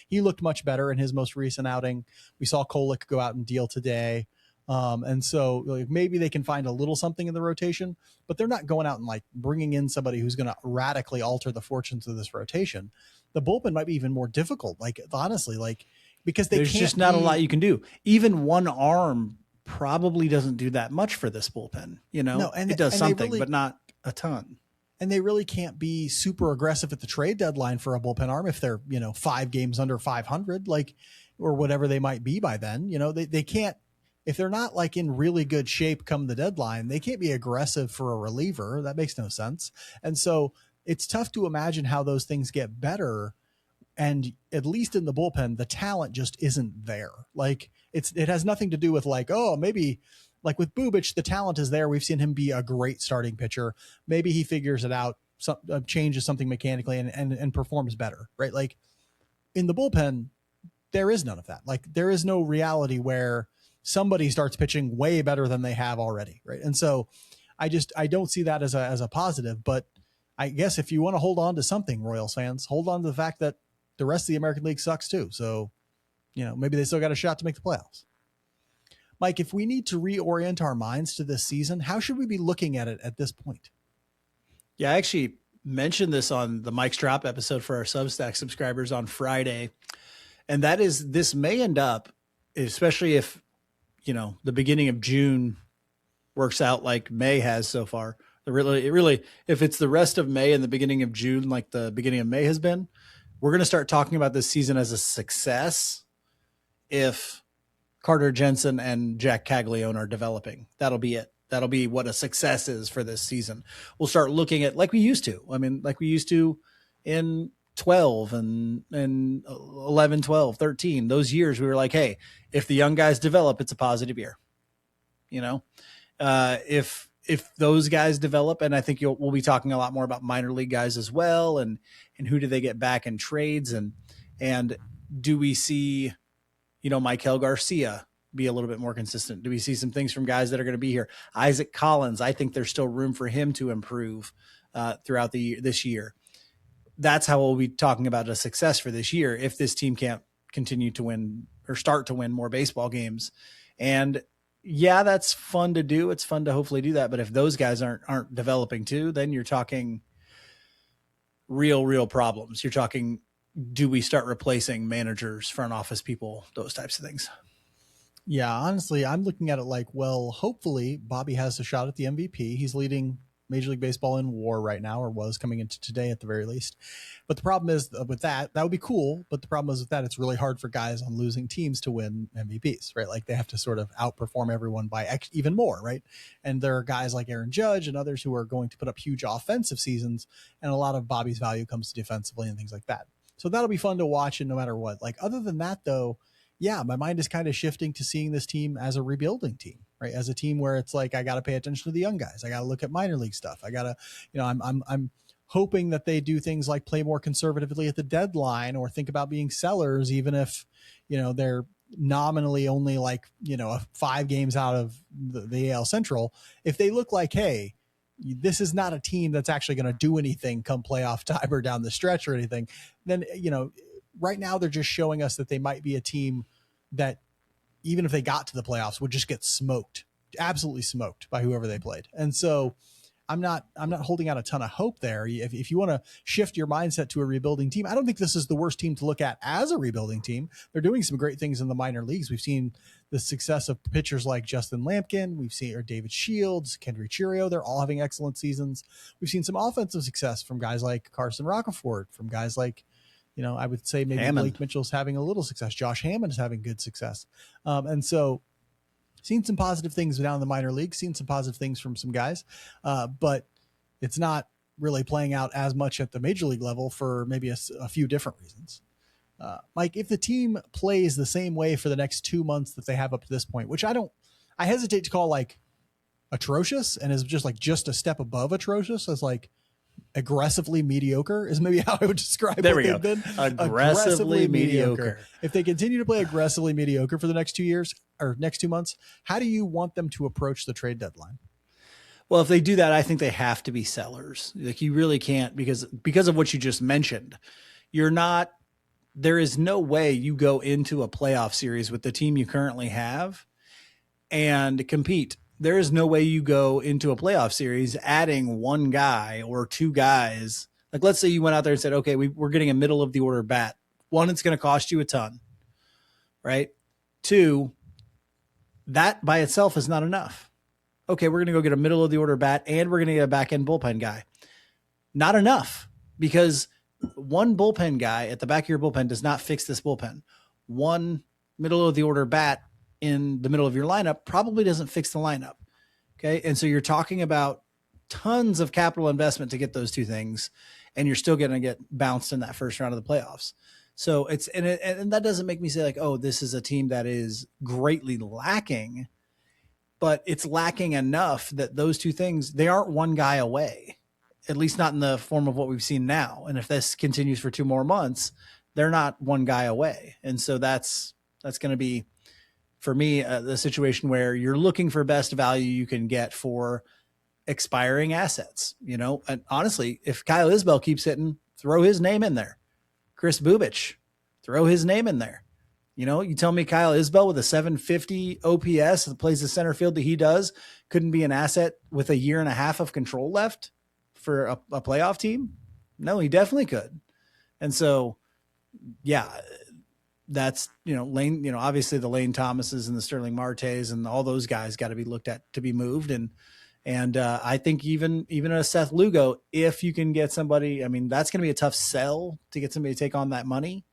Speaker 1: he looked much better in his most recent outing. We saw Kolek go out and deal today. And so like, maybe they can find a little something in the rotation, but they're not going out and like bringing in somebody who's going to radically alter the fortunes of this rotation. The bullpen might be even more difficult. Like honestly, like because
Speaker 2: there's just not a lot you can do. Even one arm probably doesn't do that much for this bullpen. No, and it does something, really, but not a ton.
Speaker 1: And they really can't be super aggressive at the trade deadline for a bullpen arm if they're, 5 games under 500, like, or whatever they might be by then. They can't, if they're not like in really good shape come the deadline, they can't be aggressive for a reliever. That makes no sense. And so it's tough to imagine how those things get better. And at least in the bullpen, the talent just isn't there. Like it has nothing to do with like, oh, maybe like with Bubic, the talent is there. We've seen him be a great starting pitcher. Maybe he figures it out, changes something mechanically and performs better, right? Like in the bullpen, there is none of that. Like there is no reality where somebody starts pitching way better than they have already, right? And so I don't see that as a positive. But I guess if you want to hold on to something, Royals fans, hold on to the fact that the rest of the American League sucks too. So, maybe they still got a shot to make the playoffs. Mike, if we need to reorient our minds to this season, how should we be looking at it at this point?
Speaker 2: Yeah, I actually mentioned this on the Mike's Drop episode for our Substack subscribers on Friday. And that is, this may end up, especially if, the beginning of June works out like May has so far. It really, if it's the rest of May and the beginning of June, like the beginning of May has been, we're going to start talking about this season as a success if Carter Jensen and Jack Caglione are developing. That'll be it. That'll be what a success is for this season. We'll start looking at like we used to. I mean, like we used to in 12 and 11, 12, 13. Those years we were like, hey, if the young guys develop, it's a positive year. If those guys develop, and I think we'll be talking a lot more about minor league guys as well, and who do they get back in trades, and do we see, Maikel Garcia be a little bit more consistent? Do we see some things from guys that are going to be here? Isaac Collins, I think there's still room for him to improve throughout this year. That's how we'll be talking about a success for this year if this team can't continue to win or start to win more baseball games. And yeah, that's fun to do. It's fun to hopefully do that. But if those guys aren't developing too, then you're talking real problems. You're talking, do we start replacing managers, front office people, those types of things?
Speaker 1: Yeah, honestly, I'm looking at it like, well, hopefully Bobby has a shot at the MVP. He's leading Major League Baseball in WAR right now, or was coming into today at the very least. But the problem is with that would be cool. But the problem is with that, it's really hard for guys on losing teams to win MVPs, right? Like they have to sort of outperform everyone by even more, right? And there are guys like Aaron Judge and others who are going to put up huge offensive seasons. And a lot of Bobby's value comes defensively and things like that. So that'll be fun to watch, and no matter what. Like other than that, though, yeah, my mind is kind of shifting to seeing this team as a rebuilding team, right? As a team where it's like, I got to pay attention to the young guys. I got to look at minor league stuff. I got to, I'm hoping that they do things like play more conservatively at the deadline or think about being sellers, even if, they're nominally only like, 5 games out of the AL Central. If they look like, hey, this is not a team that's actually going to do anything come playoff time or down the stretch or anything, then, right now they're just showing us that they might be a team that even if they got to the playoffs would just get smoked, absolutely smoked by whoever they played. And so I'm not holding out a ton of hope there. If you want to shift your mindset to a rebuilding team, I don't think this is the worst team to look at as a rebuilding team. They're doing some great things in the minor leagues. We've seen the success of pitchers like Justin Lampkin. We've seen David Shields, Kendry Chirio. They're all having excellent seasons. We've seen some offensive success from guys like Carson Roccaforte, from guys like, I would say maybe
Speaker 2: Hammond.
Speaker 1: Blake Mitchell's having a little success. Josh Hammond is having good success. And so seen some positive things down in the minor league, seen some positive things from some guys, but it's not really playing out as much at the major league level for maybe a few different reasons. Mike, if the team plays the same way for the next 2 months that they have up to this point, which I hesitate to call like atrocious and is just a step above atrocious, as like aggressively mediocre is maybe how I would describe
Speaker 2: there
Speaker 1: what
Speaker 2: we
Speaker 1: they've
Speaker 2: go.
Speaker 1: been.
Speaker 2: Aggressively mediocre.
Speaker 1: If they continue to play aggressively mediocre for the next 2 years or next 2 months, how do you want them to approach the trade deadline?
Speaker 2: Well, if they do that, I think they have to be sellers. Like you really can't, because of what you just mentioned, there is no way you go into a playoff series with the team you currently have and compete. There is no way you go into a playoff series adding one guy or two guys. Like, let's say you went out there and said, okay, we're getting a middle of the order bat. One, it's going to cost you a ton, right? Two, that by itself is not enough. Okay, we're going to go get a middle of the order bat and we're going to get a back end bullpen guy. Not enough, because one bullpen guy at the back of your bullpen does not fix this bullpen. One middle of the order bat in the middle of your lineup probably doesn't fix the lineup. Okay. And so you're talking about tons of capital investment to get those two things, and you're still going to get bounced in that first round of the playoffs. So it's, and that doesn't make me say like, oh, this is a team that is greatly lacking, but it's lacking enough that those two things, they aren't one guy away, at least not in the form of what we've seen now. And if this continues for 2 more months, they're not one guy away. And so that's going to be, for me, the situation where you're looking for best value you can get for expiring assets, you know. And honestly, if Kyle Isbell keeps hitting, throw his name in there. Chris Bubich, throw his name in there. You know, you tell me Kyle Isbell with a 750 OPS that plays the center field that he does couldn't be an asset with a year and a half of control left for a playoff team? No, he definitely could. And so, yeah, that's, you know, Lane, you know, obviously the Lane Thomases and the Sterling Martes and all those guys got to be looked at to be moved. And I think even a Seth Lugo, if you can get somebody, I mean, that's going to be a tough sell to get somebody to take on that money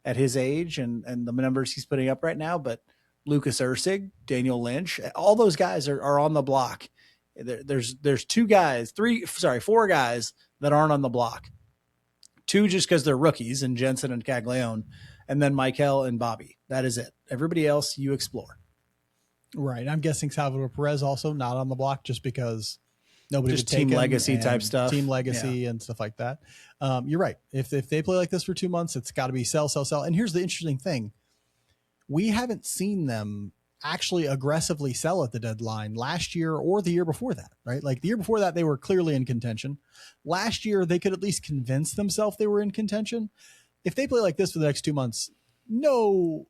Speaker 2: at his age and the numbers he's putting up right now. But Lucas Erceg, Daniel Lynch, all those guys are on the block. There's 4 guys that aren't on the block. 2 just because they're rookies, and Jensen and Caglione, and then Michael and Bobby. That is it. Everybody else you explore.
Speaker 1: Right. I'm guessing Salvador Perez also not on the block just because nobody
Speaker 2: just
Speaker 1: would take
Speaker 2: team legacy type stuff.
Speaker 1: Team legacy and stuff like that. You're right. If they play like this for 2 months, it's got to be sell. And here's the interesting thing. We haven't seen them actually aggressively sell at the deadline last year or the year before that, right? Like the year before that, they were clearly in contention. Last year, they could at least convince themselves they were in contention. If they play like this for the next 2 months, no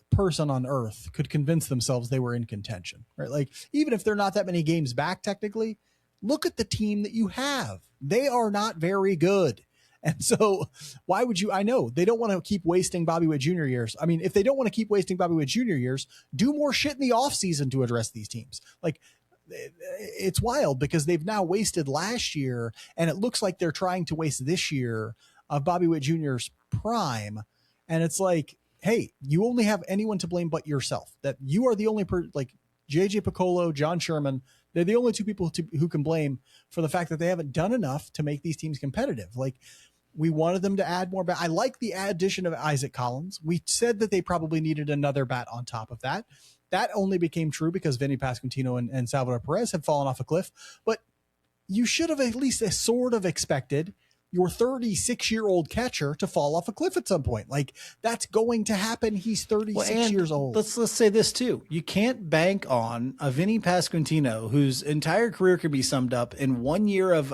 Speaker 1: person on earth could convince themselves they were in contention, right? Like even if they're not that many games back, technically, look at the team that you have. They are not very good. And so why would you, I know they don't want to keep wasting Bobby Witt Jr. years. I mean, if they don't want to keep wasting Bobby Witt Jr. years, do more shit in the off season to address these teams. Like it's wild because they've now wasted last year and it looks like they're trying to waste this year of Bobby Witt Jr.'s prime. And it's like, hey, you only have anyone to blame but yourself. That you are the only like JJ Piccolo, John Sherman. They're the only 2 people who can blame for the fact that they haven't done enough to make these teams competitive. Like we wanted them to add more bat. I like the addition of Isaac Collins. We said that they probably needed another bat on top of that. That only became true because Vinny Pasquantino and Salvador Perez had fallen off a cliff. But you should have at least sort of expected your 36-year-old catcher to fall off a cliff at some point. Like that's going to happen. He's 36 years old.
Speaker 2: Let's say this too. You can't bank on a Vinny Pasquantino whose entire career could be summed up in 1 year of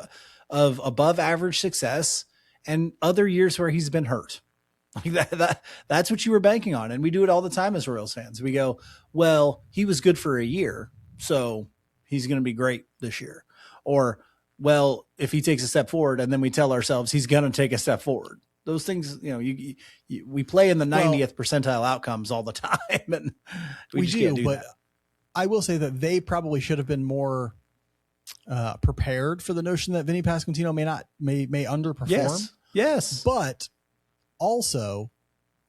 Speaker 2: above average success and other years where he's been hurt. Like that's what you were banking on. And we do it all the time as Royals fans. We go, well, he was good for a year, so he's going to be great this year. Or, well, if he takes a step forward, and then we tell ourselves he's going to take a step forward. Those things, you know, we play in the 90th percentile outcomes all the time, and we just can't do that.
Speaker 1: I will say that they probably should have been more prepared for the notion that Vinny Pasquantino may underperform.
Speaker 2: Yes.
Speaker 1: But also,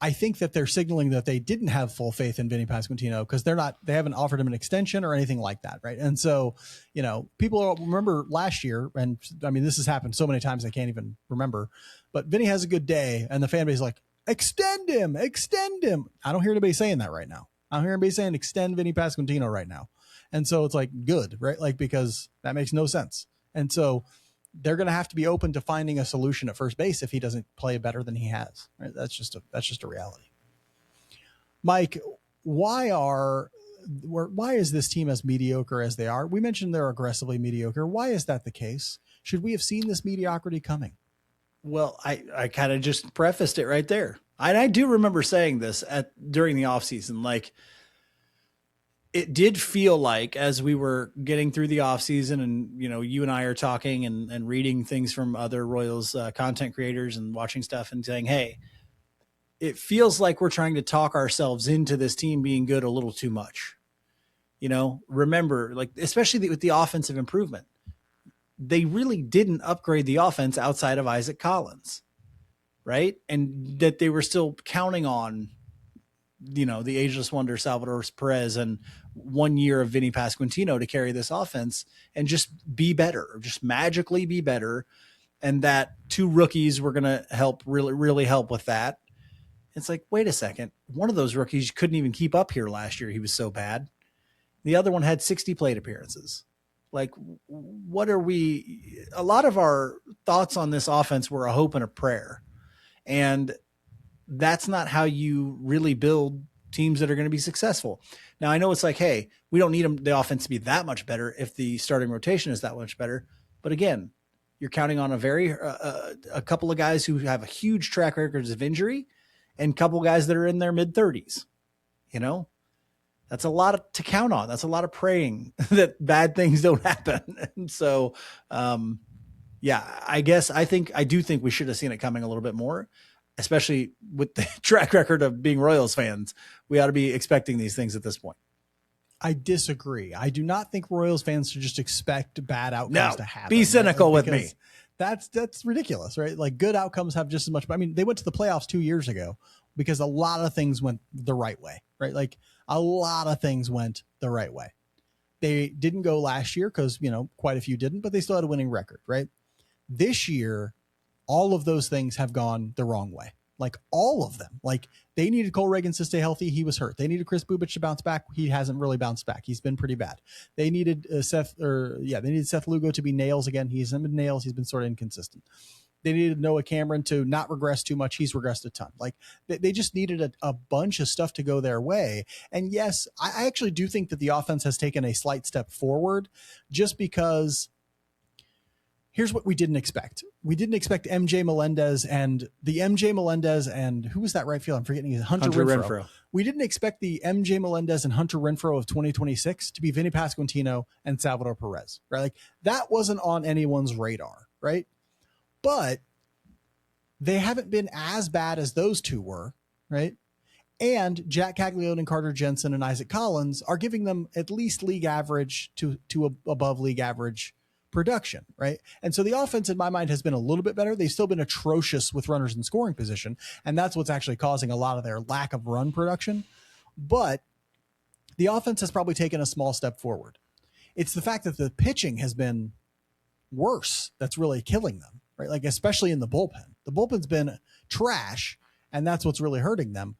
Speaker 1: I think that they're signaling that they didn't have full faith in Vinny Pasquantino because they haven't offered him an extension or anything like that. Right. And so, you know, people remember last year, and I mean, this has happened so many times I can't even remember, but Vinny has a good day and the fan base is like, extend him. I don't hear anybody saying that right now. I don't hear anybody saying extend Vinny Pasquantino right now. And so it's like good, right? Like, because that makes no sense. And so they're going to have to be open to finding a solution at first base if he doesn't play better than he has. Right? That's just a reality. Mike, why is this team as mediocre as they are? We mentioned they're aggressively mediocre. Why is that the case? Should we have seen this mediocrity coming?
Speaker 2: Well, I kind of just prefaced it right there. And I do remember saying this during the offseason, like it did feel like as we were getting through the off season and, you and I are talking and reading things from other Royals content creators and watching stuff and saying, hey, it feels like we're trying to talk ourselves into this team being good a little too much. Remember, like, especially with the offensive improvement, they really didn't upgrade the offense outside of Isaac Collins, right? And that they were still counting on, the ageless wonder Salvador Perez and 1 year of Vinny Pasquantino to carry this offense and just be better, just magically be better. And that 2 rookies were going to help, really, really help with that. It's like, wait a second. One of those rookies couldn't even keep up here last year. He was so bad. The other one had 60 plate appearances. Like, what are we? A lot of our thoughts on this offense were a hope and a prayer. And that's not how you really build teams that are going to be successful. Now, I know it's like, hey, we don't need the offense to be that much better if the starting rotation is that much better. But again, you're counting on a couple of guys who have a huge track records of injury and a couple of guys that are in their mid-30s. That's a lot to count on. That's a lot of praying that bad things don't happen. And so, I do think we should have seen it coming a little bit more, especially with the track record of being Royals fans. We ought to be expecting these things at this point.
Speaker 1: I disagree. I do not think Royals fans should just expect bad outcomes to happen.
Speaker 2: Be cynical with me.
Speaker 1: That's ridiculous, right? Like, good outcomes have just as much. I mean, they went to the playoffs 2 years ago because a lot of things went the right way, right? Like, a lot of things went the right way. They didn't go last year because, quite a few didn't, but they still had a winning record, right? This year, all of those things have gone the wrong way. Like, all of them. Like, they needed Cole Reagans to stay healthy. He was hurt. They needed Chris Bubich to bounce back. He hasn't really bounced back. He's been pretty bad. They needed Seth Lugo to be nails again. He hasn't been nails. He's been sort of inconsistent. They needed Noah Cameron to not regress too much. He's regressed a ton. Like, they just needed a bunch of stuff to go their way. And yes, I actually do think that the offense has taken a slight step forward just because here's what we didn't expect. We didn't expect MJ Melendez and who was that right field? I'm forgetting his Hunter Renfroe. We didn't expect the MJ Melendez and Hunter Renfroe of 2026 to be Vinny Pasquantino and Salvador Perez, right? Like, that wasn't on anyone's radar, right? But they haven't been as bad as those two were, right? And Jack Caglione and Carter Jensen and Isaac Collins are giving them at least league average to above league average production, right? And so the offense in my mind has been a little bit better. They've still been atrocious with runners in scoring position, and that's what's actually causing a lot of their lack of run production. But the offense has probably taken a small step forward. It's the fact that the pitching has been worse that's really killing them, right? Like, especially in the bullpen. The bullpen's been trash, and that's what's really hurting them.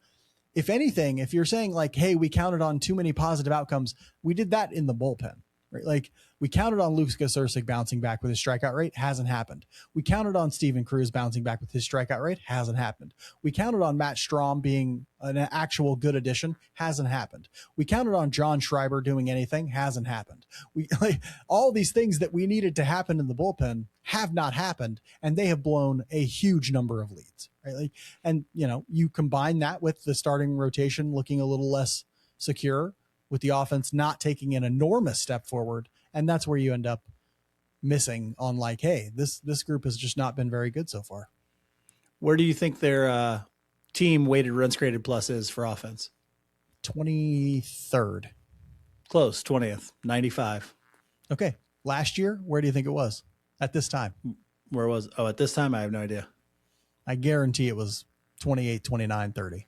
Speaker 1: If anything, if you're saying like, hey, we counted on too many positive outcomes, we did that in the bullpen, right? Like, we counted on Luke Skosursic bouncing back with his strikeout rate. Hasn't happened. We counted on Steven Cruz bouncing back with his strikeout rate. Hasn't happened. We counted on Matt Strahm being an actual good addition. Hasn't happened. We counted on John Schreiber doing anything. Hasn't happened. We all these things that we needed to happen in the bullpen have not happened, and they have blown a huge number of leads, right? Like, and you combine that with the starting rotation looking a little less secure, with the offense not taking an enormous step forward. And that's where you end up missing on, like, hey, this group has just not been very good so far.
Speaker 2: Where do you think their team weighted runs created plus is for offense?
Speaker 1: 23rd.
Speaker 2: Close, 20th, 95.
Speaker 1: Okay. Last year, where do you think it was at this time?
Speaker 2: Where was it? Oh, at this time, I have no idea.
Speaker 1: I guarantee it was 28, 29, 30.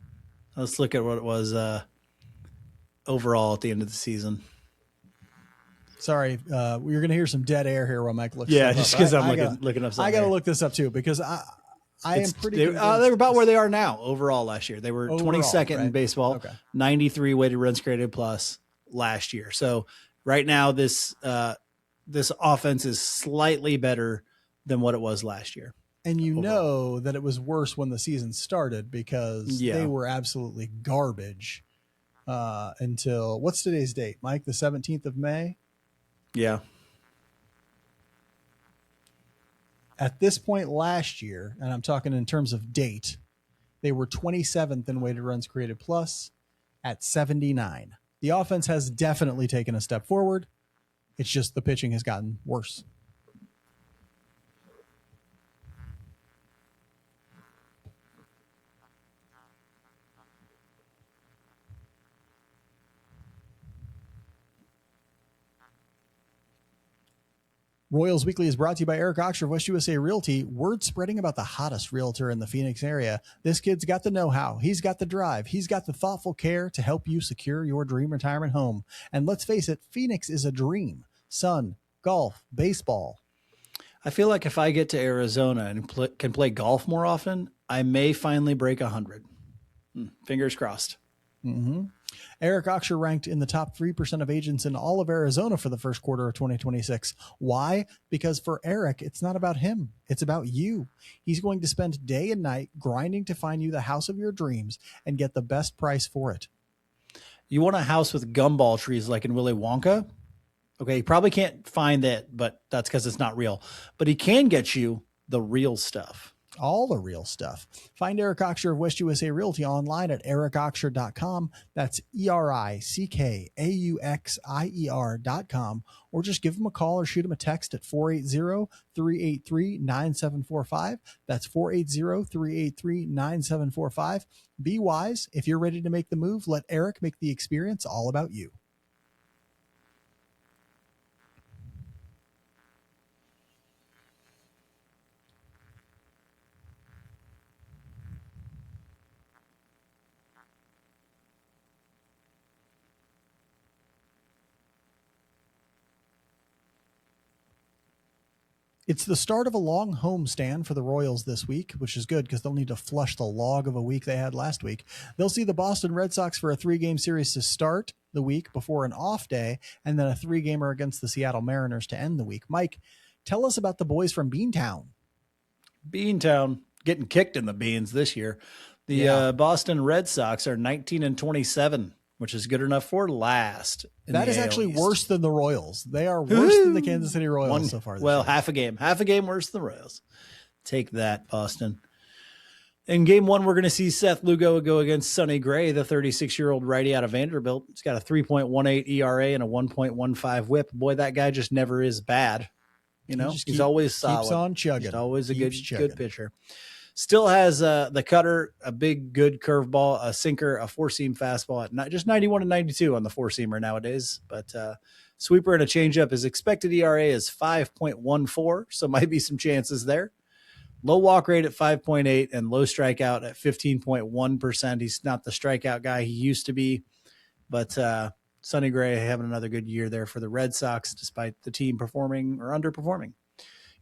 Speaker 2: Let's look at what it was overall at the end of the season.
Speaker 1: Sorry, you're going to hear some dead air here while Mike looks.
Speaker 2: Yeah, just because I'm looking up something.
Speaker 1: I got to look this up too, because I am pretty.
Speaker 2: They were about where they are now overall last year. They were 22nd in baseball,
Speaker 1: okay.
Speaker 2: 93 weighted runs created plus last year. So right now, this offense is slightly better than what it was last year.
Speaker 1: And know that it was worse when the season started, because they were absolutely garbage until, what's today's date, Mike? The 17th of May?
Speaker 2: Yeah.
Speaker 1: At this point last year, and I'm talking in terms of date, they were 27th in weighted runs created plus at 79. The offense has definitely taken a step forward. It's just the pitching has gotten worse. Royals Weekly is brought to you by Eric Oxford of West USA Realty. Word spreading about the hottest realtor in the Phoenix area. This kid's got the know-how. He's got the drive. He's got the thoughtful care to help you secure your dream retirement home. And let's face it, Phoenix is a dream. Sun, golf, baseball.
Speaker 2: I feel like if I get to Arizona and can play golf more often, I may finally break 100. Fingers crossed.
Speaker 1: Mm-hmm. Eric Oxford ranked in the top 3% of agents in all of Arizona for the first quarter of 2026. Why? Because for Eric, it's not about him. It's about you. He's going to spend day and night grinding to find you the house of your dreams and get the best price for it.
Speaker 2: You want a house with gumball trees like in Willy Wonka? Okay, he probably can't find it, but that's because it's not real. But he can get you the real stuff.
Speaker 1: All the real stuff. Find Eric Oxford of West USA Realty online at ericoxford.com. That's ERICKAUXIER.com. Or just give him a call or shoot him a text at 480-383-9745. That's 480-383-9745. Be wise. If you're ready to make the move, let Eric make the experience all about you. It's the start of a long homestand for the Royals this week, which is good because they'll need to flush the log of a week they had last week. They'll see the Boston Red Sox for a 3-game series to start the week before an off day, and then a 3-gamer against the Seattle Mariners to end the week. Mike, tell us about the boys from Beantown.
Speaker 2: Beantown getting kicked in the beans this year. The Boston Red Sox are 19-27. Which is good enough for last.
Speaker 1: That is actually worse than the Royals. They are worse than the Kansas City Royals so far.
Speaker 2: Well, half a game worse than the Royals. Take that, Boston. In game 1, we're going to see Seth Lugo go against Sonny Gray, the 36-year-old righty out of Vanderbilt. He's got a 3.18 ERA and a 1.15 WHIP. Boy, that guy just never is bad. You know, he's always solid.
Speaker 1: Keeps on chugging.
Speaker 2: He's always a good pitcher. Still has the cutter, a big, good curveball, a sinker, a four-seam fastball at just 91 and 92 on the four-seamer nowadays. But sweeper and a changeup. His expected ERA is 5.14, so might be some chances there. Low walk rate at 5.8 and low strikeout at 15.1%. He's not the strikeout guy he used to be, but Sonny Gray having another good year there for the Red Sox, despite the team performing or underperforming.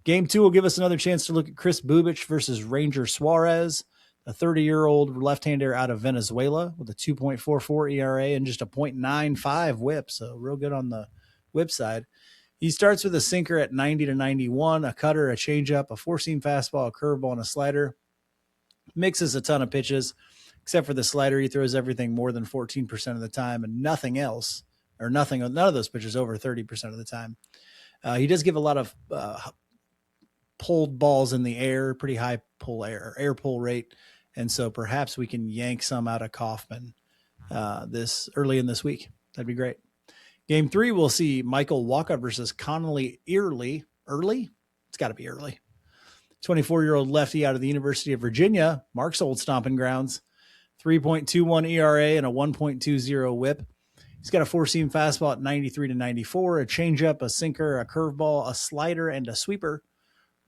Speaker 2: Game 2 will give us another chance to look at Chris Bubich versus Ranger Suarez, a 30-year-old left-hander out of Venezuela with a 2.44 ERA and just a .95 WHIP, so real good on the WHIP side. He starts with a sinker at 90 to 91, a cutter, a changeup, a four-seam fastball, a curveball, and a slider. Mixes a ton of pitches, except for the slider. He throws everything more than 14% of the time and nothing else, or none of those pitches over 30% of the time. He does give a lot of pulled balls in the air, pretty high air pull rate. And so perhaps we can yank some out of Kaufman this early in this week. That'd be great. Game 3, we'll see Michael Walker versus Connolly Early. Early? It's got to be early. 24-year-old lefty out of the University of Virginia, Marc's old stomping grounds. 3.21 ERA and a 1.20 WHIP. He's got a four-seam fastball at 93 to 94, a changeup, a sinker, a curveball, a slider, and a sweeper.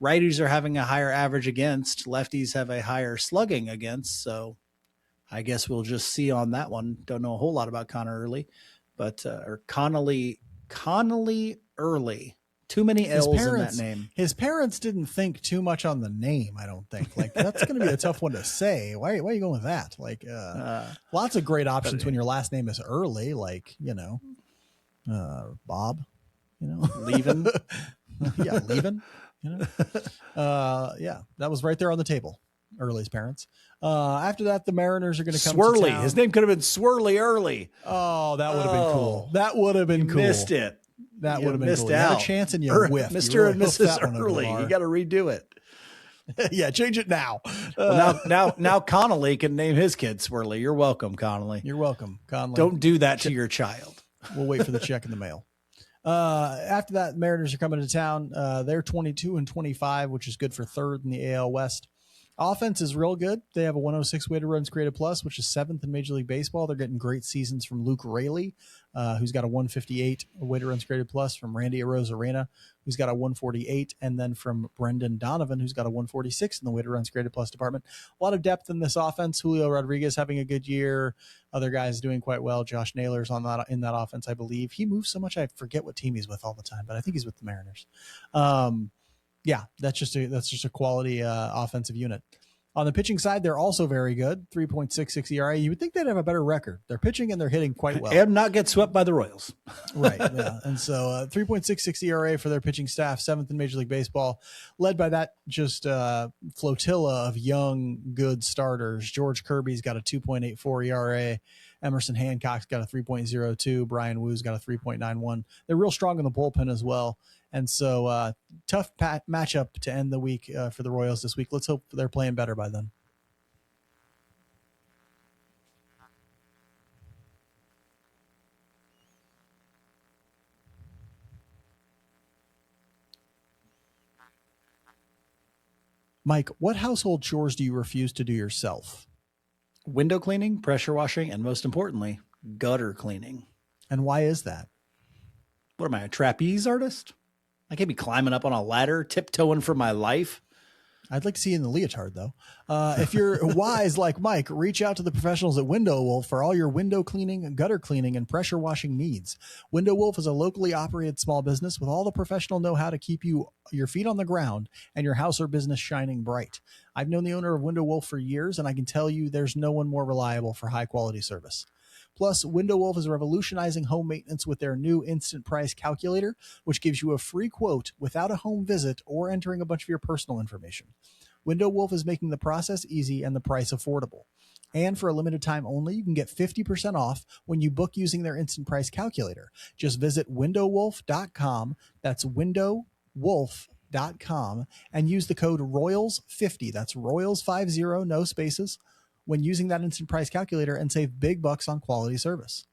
Speaker 2: Righties are having a higher average against. Lefties have a higher slugging against. So I guess we'll just see on that one. Don't know a whole lot about Connor Early, but or Connolly Early. Too many L's in that name.
Speaker 1: His parents didn't think too much on the name, I don't think. Like, that's going to be a tough one to say. Why are you going with that? Like, lots of great options when your last name is Early, like, Bob,
Speaker 2: Leaving.
Speaker 1: Yeah, leaving. That was right there on the table. Early's parents. After that, the Mariners are going to come
Speaker 2: Swirly.
Speaker 1: to town.
Speaker 2: His name could have been Swirly Early.
Speaker 1: Oh, that would have been cool. That would have been cool.
Speaker 2: Missed it.
Speaker 1: That would have been
Speaker 2: missed
Speaker 1: cool. You
Speaker 2: out.
Speaker 1: had a chance and you whiffed.
Speaker 2: Mr. and Mrs. Early. You got to redo it.
Speaker 1: Yeah, change it now.
Speaker 2: Well, now Connolly can name his kid Swirly. You're welcome, Connolly.
Speaker 1: You're welcome, Conley.
Speaker 2: Don't do that to your child.
Speaker 1: We'll wait for the check in the mail. After that, Mariners are coming to town. They're 22-25, which is good for third in the AL West. Offense is real good. They have a 106 weighted runs created plus, which is seventh in Major League Baseball. They're getting great seasons from Luke Raley, who's got a 158 weighted runs created plus, from Randy Arozarena, who's got a 148, and then from Brendan Donovan, who's got a 146 in the weighted runs created plus department. A lot of depth in this offense. Julio Rodriguez having a good year. Other guys doing quite well. Josh Naylor's in that offense, I believe. He moves so much I forget what team he's with all the time, but I think he's with the Mariners. Yeah, that's just a quality offensive unit. On the pitching side, they're also very good, 3.66 ERA. You would think they'd have a better record. They're pitching and they're hitting quite well.
Speaker 2: And not get swept by the Royals.
Speaker 1: Right, yeah. And so 3.66 ERA for their pitching staff, seventh in Major League Baseball, led by that just flotilla of young, good starters. George Kirby's got a 2.84 ERA. Emerson Hancock's got a 3.02. Brian Woo's got a 3.91. They're real strong in the bullpen as well. And so tough matchup to end the week for the Royals this week. Let's hope they're playing better by then. Mike, what household chores do you refuse to do yourself?
Speaker 2: Window cleaning, pressure washing, and most importantly, gutter cleaning.
Speaker 1: And why is that?
Speaker 2: What am I, a trapeze artist? I can't be climbing up on a ladder, tiptoeing for my life.
Speaker 1: I'd like to see you in the leotard, though. If you're wise like Mike, reach out to the professionals at Window Wolf for all your window cleaning, gutter cleaning, and pressure washing needs. Window Wolf is a locally operated small business with all the professional know-how to keep your feet on the ground and your house or business shining bright. I've known the owner of Window Wolf for years, and I can tell you there's no one more reliable for high-quality service. Plus, Window Wolf is revolutionizing home maintenance with their new instant price calculator, which gives you a free quote without a home visit or entering a bunch of your personal information. Window Wolf is making the process easy and the price affordable. And for a limited time only, you can get 50% off when you book using their instant price calculator. Just visit windowwolf.com. That's windowwolf.com and use the code ROYALS50. That's ROYALS50, no spaces, when using that instant price calculator, and save big bucks on quality service.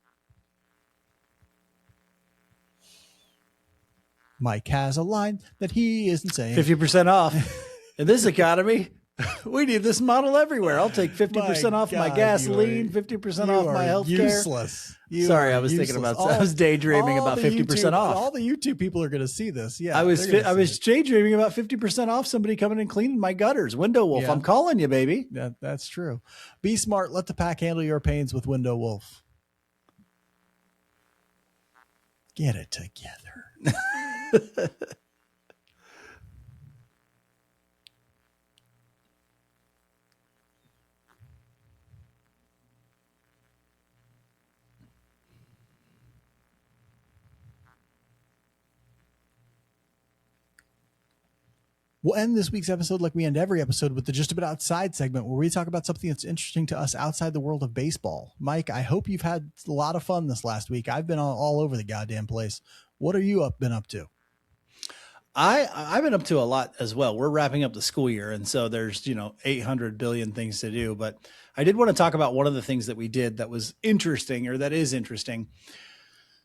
Speaker 1: Mike has a line that he isn't saying.
Speaker 2: 50% off. In this economy, we need this model everywhere. I'll take 50% off my gasoline, 50% off my health care.
Speaker 1: Useless.
Speaker 2: Sorry, I was thinking about I was daydreaming about 50% off.
Speaker 1: All the YouTube people are going to see this. Yeah,
Speaker 2: I was daydreaming about 50% off somebody coming and cleaning my gutters. Window Wolf,
Speaker 1: Yeah.
Speaker 2: I'm calling you, baby.
Speaker 1: That's true. Be smart. Let the pack handle your pains with Window Wolf. Get it together. We'll end this week's episode like we end every episode with the Just a Bit Outside segment, where we talk about something that's interesting to us outside the world of baseball. Mike, I hope you've had a lot of fun this last week. I've been all over the goddamn place. What are you been up to?
Speaker 2: I've been up to a lot as well. We're wrapping up the school year, and so there's 800 billion things to do. But I did want to talk about one of the things that we did that was interesting, or that is interesting.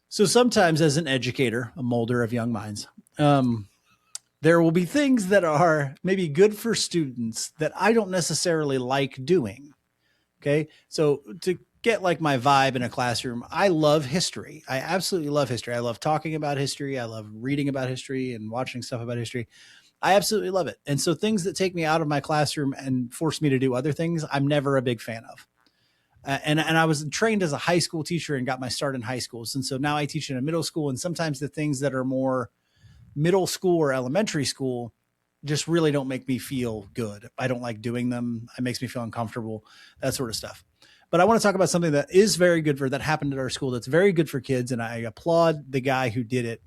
Speaker 2: So sometimes, as an educator, a molder of young minds, there will be things that are maybe good for students that I don't necessarily like doing. Okay. So to get like my vibe in a classroom, I love history. I absolutely love history. I love talking about history. I love reading about history and watching stuff about history. I absolutely love it. And so things that take me out of my classroom and force me to do other things, I'm never a big fan of. And I was trained as a high school teacher and got my start in high schools. And so now I teach in a middle school, and sometimes the things that are more middle school or elementary school just really don't make me feel good. I don't like doing them. It makes me feel uncomfortable, that sort of stuff. But I want to talk about something that is very good that happened at our school. That's very good for kids. And I applaud the guy who did it.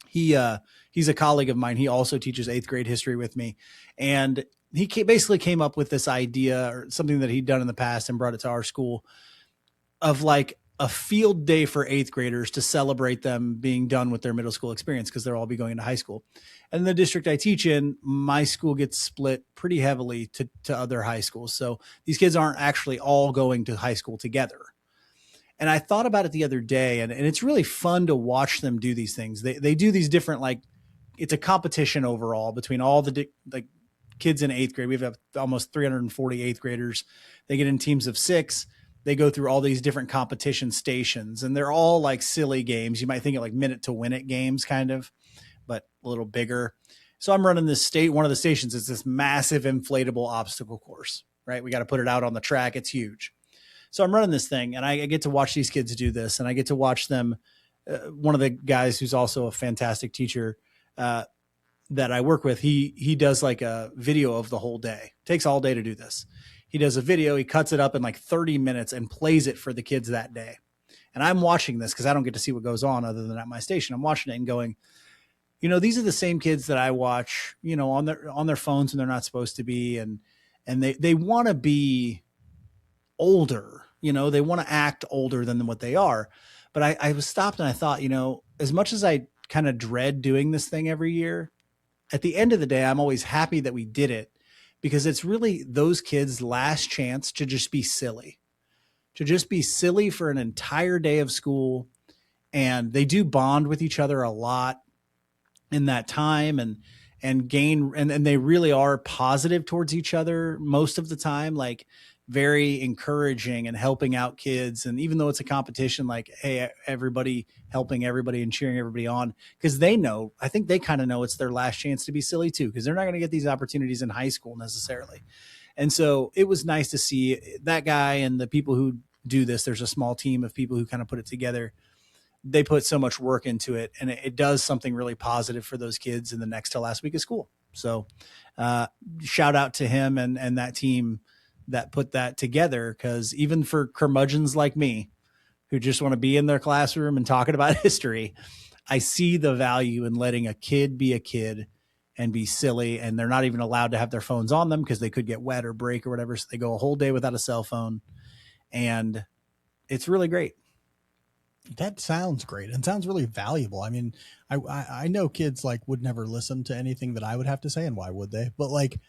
Speaker 2: He's a colleague of mine. He also teaches 8th grade history with me. And he basically came up with this idea, or something that he'd done in the past, and brought it to our school, of like a field day for 8th graders to celebrate them being done with their middle school experience, because they'll all be going into high school. And the district I teach in, my school gets split pretty heavily to other high schools. So these kids aren't actually all going to high school together. And I thought about it the other day, and it's really fun to watch them do these things. They do these different, like, it's a competition overall between all the like kids in 8th grade. We have almost 340 8th graders. They get in teams of 6. They go through all these different competition stations, and they're all like silly games. You might think of like minute to win it games, kind of, but a little bigger. So I'm running this one of the stations is this massive inflatable obstacle course, right? We got to put it out on the track. It's huge. So I'm running this thing, and I get to watch these kids do this, and I get to watch them. One of the guys who's also a fantastic teacher that I work with, he does like a video of the whole day. It takes all day to do this. He does a video, he cuts it up in like 30 minutes and plays it for the kids that day. And I'm watching this because I don't get to see what goes on other than at my station. I'm watching it and going, these are the same kids that I watch, on their phones when they're not supposed to be. And they want to be older, they want to act older than what they are. But I was stopped and I thought, as much as I kind of dread doing this thing every year, at the end of the day, I'm always happy that we did it, because it's really those kids' last chance to just be silly, for an entire day of school. And they do bond with each other a lot in that time and gain, and they really are positive towards each other most of the time, like very encouraging and helping out kids. And even though it's a competition, like, hey, everybody helping everybody and cheering everybody on, because I think they kind of know it's their last chance to be silly too, because they're not going to get these opportunities in high school necessarily. And so it was nice to see that guy and the people who do this. There's a small team of people who kind of put it together. They put so much work into it, and it does something really positive for those kids in the next to last week of school. So shout out to him and that team that put that together, because even for curmudgeons like me who just want to be in their classroom and talking about history, I see the value in letting a kid be a kid and be silly. And they're not even allowed to have their phones on them because they could get wet or break or whatever. So they go a whole day without a cell phone, and it's really great.
Speaker 1: That sounds great and sounds really valuable. I mean, I know kids like would never listen to anything that I would have to say, and why would they? But like,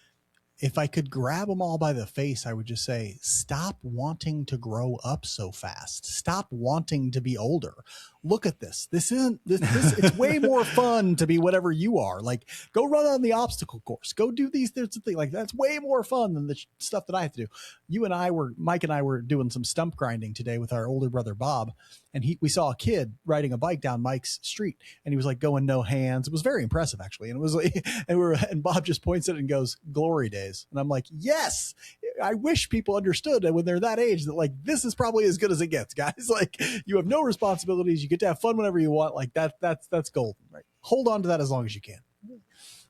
Speaker 1: if I could grab them all by the face, I would just say, stop wanting to grow up so fast. Stop wanting to be older. Look at this. This isn't this. It's way more fun to be whatever you are. Like, go run on the obstacle course. Go do these things. Like, that's way more fun than the stuff that I have to do. Mike and I were doing some stump grinding today with our older brother, Bob. And we saw a kid riding a bike down Mike's street, and he was like going no hands. It was very impressive, actually. And it was like, and Bob just points at it and goes, "Glory days." And I'm like, yes, I wish people understood that when they're that age that like, this is probably as good as it gets, guys. Like, you have no responsibilities. You get to have fun whenever you want. Like that's golden, right? Hold on to that as long as you can.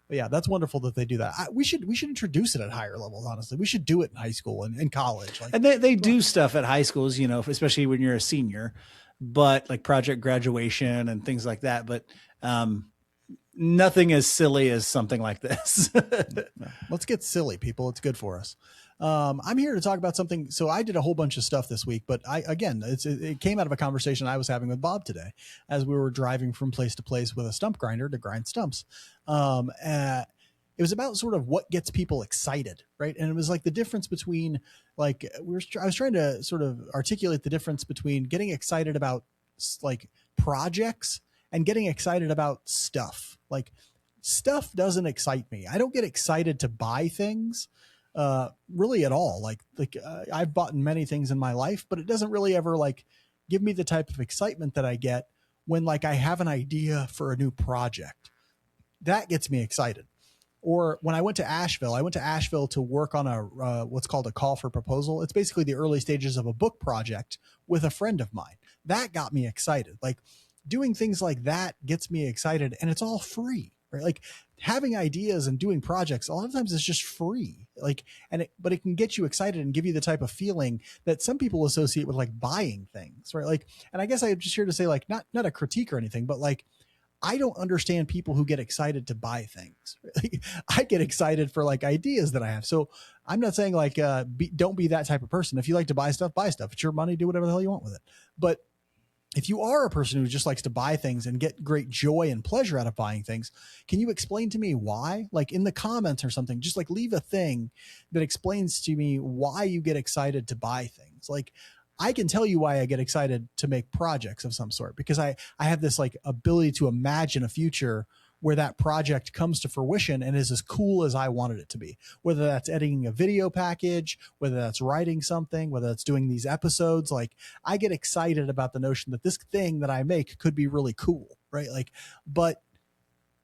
Speaker 1: But yeah, that's wonderful that they do that. We should introduce it at higher levels. Honestly, we should do it in high school and in college. Like,
Speaker 2: and they do stuff at high schools, especially when you're a senior, but like project graduation and things like that. But nothing as silly as something like this.
Speaker 1: Let's get silly, people. It's good for us. I'm here to talk about something. So I did a whole bunch of stuff this week, but it came out of a conversation I was having with Bob today as we were driving from place to place with a stump grinder to grind stumps. It was about sort of what gets people excited, right? And it was like the difference between like I was trying to sort of articulate the difference between getting excited about like projects and getting excited about stuff. Like, stuff doesn't excite me. I don't get excited to buy things really at all. Like I've bought many things in my life, but it doesn't really ever like give me the type of excitement that I get when like I have an idea for a new project. That gets me excited. Or when I went to Asheville to work on a what's called a call for proposal. It's basically the early stages of a book project with a friend of mine. That got me excited. Like, doing things like that gets me excited, and it's all free, right? Like, having ideas and doing projects, a lot of times it's just free. Like, but it can get you excited and give you the type of feeling that some people associate with like buying things, right? Like, and I guess I'm just here to say, like, not a critique or anything, but like, I don't understand people who get excited to buy things. Like, I get excited for like ideas that I have. So I'm not saying like, don't be that type of person. If you like to buy stuff, it's your money, do whatever the hell you want with it. But if you are a person who just likes to buy things and get great joy and pleasure out of buying things, can you explain to me why? Like in the comments or something, just like leave a thing that explains to me why you get excited to buy things. Like I can tell you why I get excited to make projects of some sort, because I have this like ability to imagine a future where that project comes to fruition and is as cool as I wanted it to be, whether that's editing a video package, whether that's writing something, whether that's doing these episodes. Like I get excited about the notion that this thing that I make could be really cool. Right. Like, but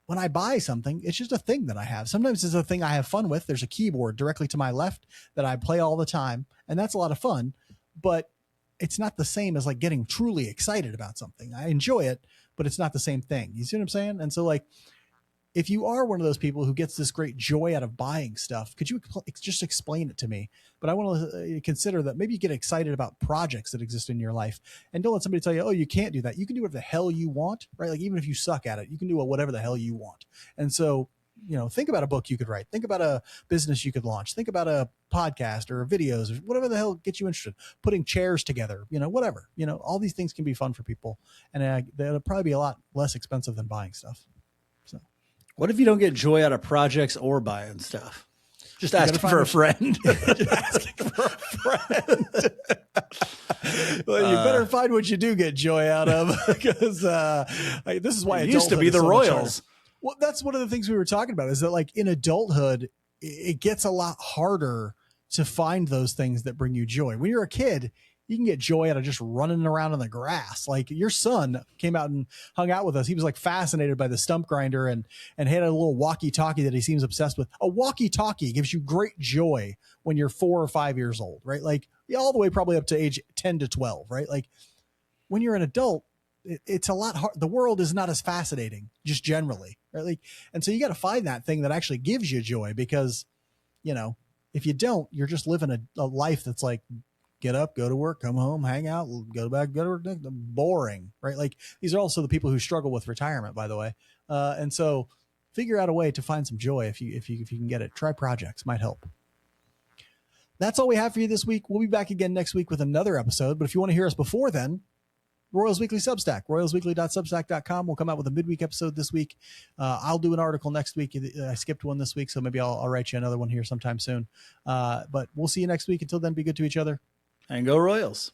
Speaker 1: when I buy something, it's just a thing that I have. Sometimes it's a thing I have fun with. There's a keyboard directly to my left that I play all the time, and that's a lot of fun, but it's not the same as like getting truly excited about something. I enjoy it, but it's not the same thing. You see what I'm saying? And so like, if you are one of those people who gets this great joy out of buying stuff, could you just explain it to me? But I want to consider that maybe you get excited about projects that exist in your life, and don't let somebody tell you, oh, you can't do that. You can do whatever the hell you want, right? Like even if you suck at it, you can do whatever the hell you want. And so, think about a book you could write. Think about a business you could launch. Think about a podcast or videos or whatever the hell gets you interested. Putting chairs together, whatever. All these things can be fun for people, and they'll probably be a lot less expensive than buying stuff. So,
Speaker 2: what if you don't get joy out of projects or buying stuff? Just asking for a friend.
Speaker 1: Just asking for a friend. Well, you better find what you do get joy out of, because this is why
Speaker 2: it used to be the Royals.
Speaker 1: Well, that's one of the things we were talking about, is that like in adulthood, it gets a lot harder to find those things that bring you joy. When you're a kid, you can get joy out of just running around in the grass. Like your son came out and hung out with us. He was like fascinated by the stump grinder and had a little walkie-talkie that he seems obsessed with. A walkie-talkie gives you great joy when you're 4 or 5 years old, right? Like all the way probably up to age 10 to 12, right? Like when you're an adult, it's a lot hard. The world is not as fascinating just generally, right? Like, and so you got to find that thing that actually gives you joy, because, if you don't, you're just living a life that's like, get up, go to work, come home, hang out, go back, go to work, boring, right? Like these are also the people who struggle with retirement, by the way. And so figure out a way to find some joy if you can get it. Try projects, might help. That's all we have for you this week. We'll be back again next week with another episode. But if you want to hear us before then, Royals Weekly Substack, royalsweekly.substack.com. We'll come out with a midweek episode this week. I'll do an article next week. I skipped one this week, so maybe I'll write you another one here sometime soon. But we'll see you next week. Until then, be good to each other.
Speaker 2: And go Royals.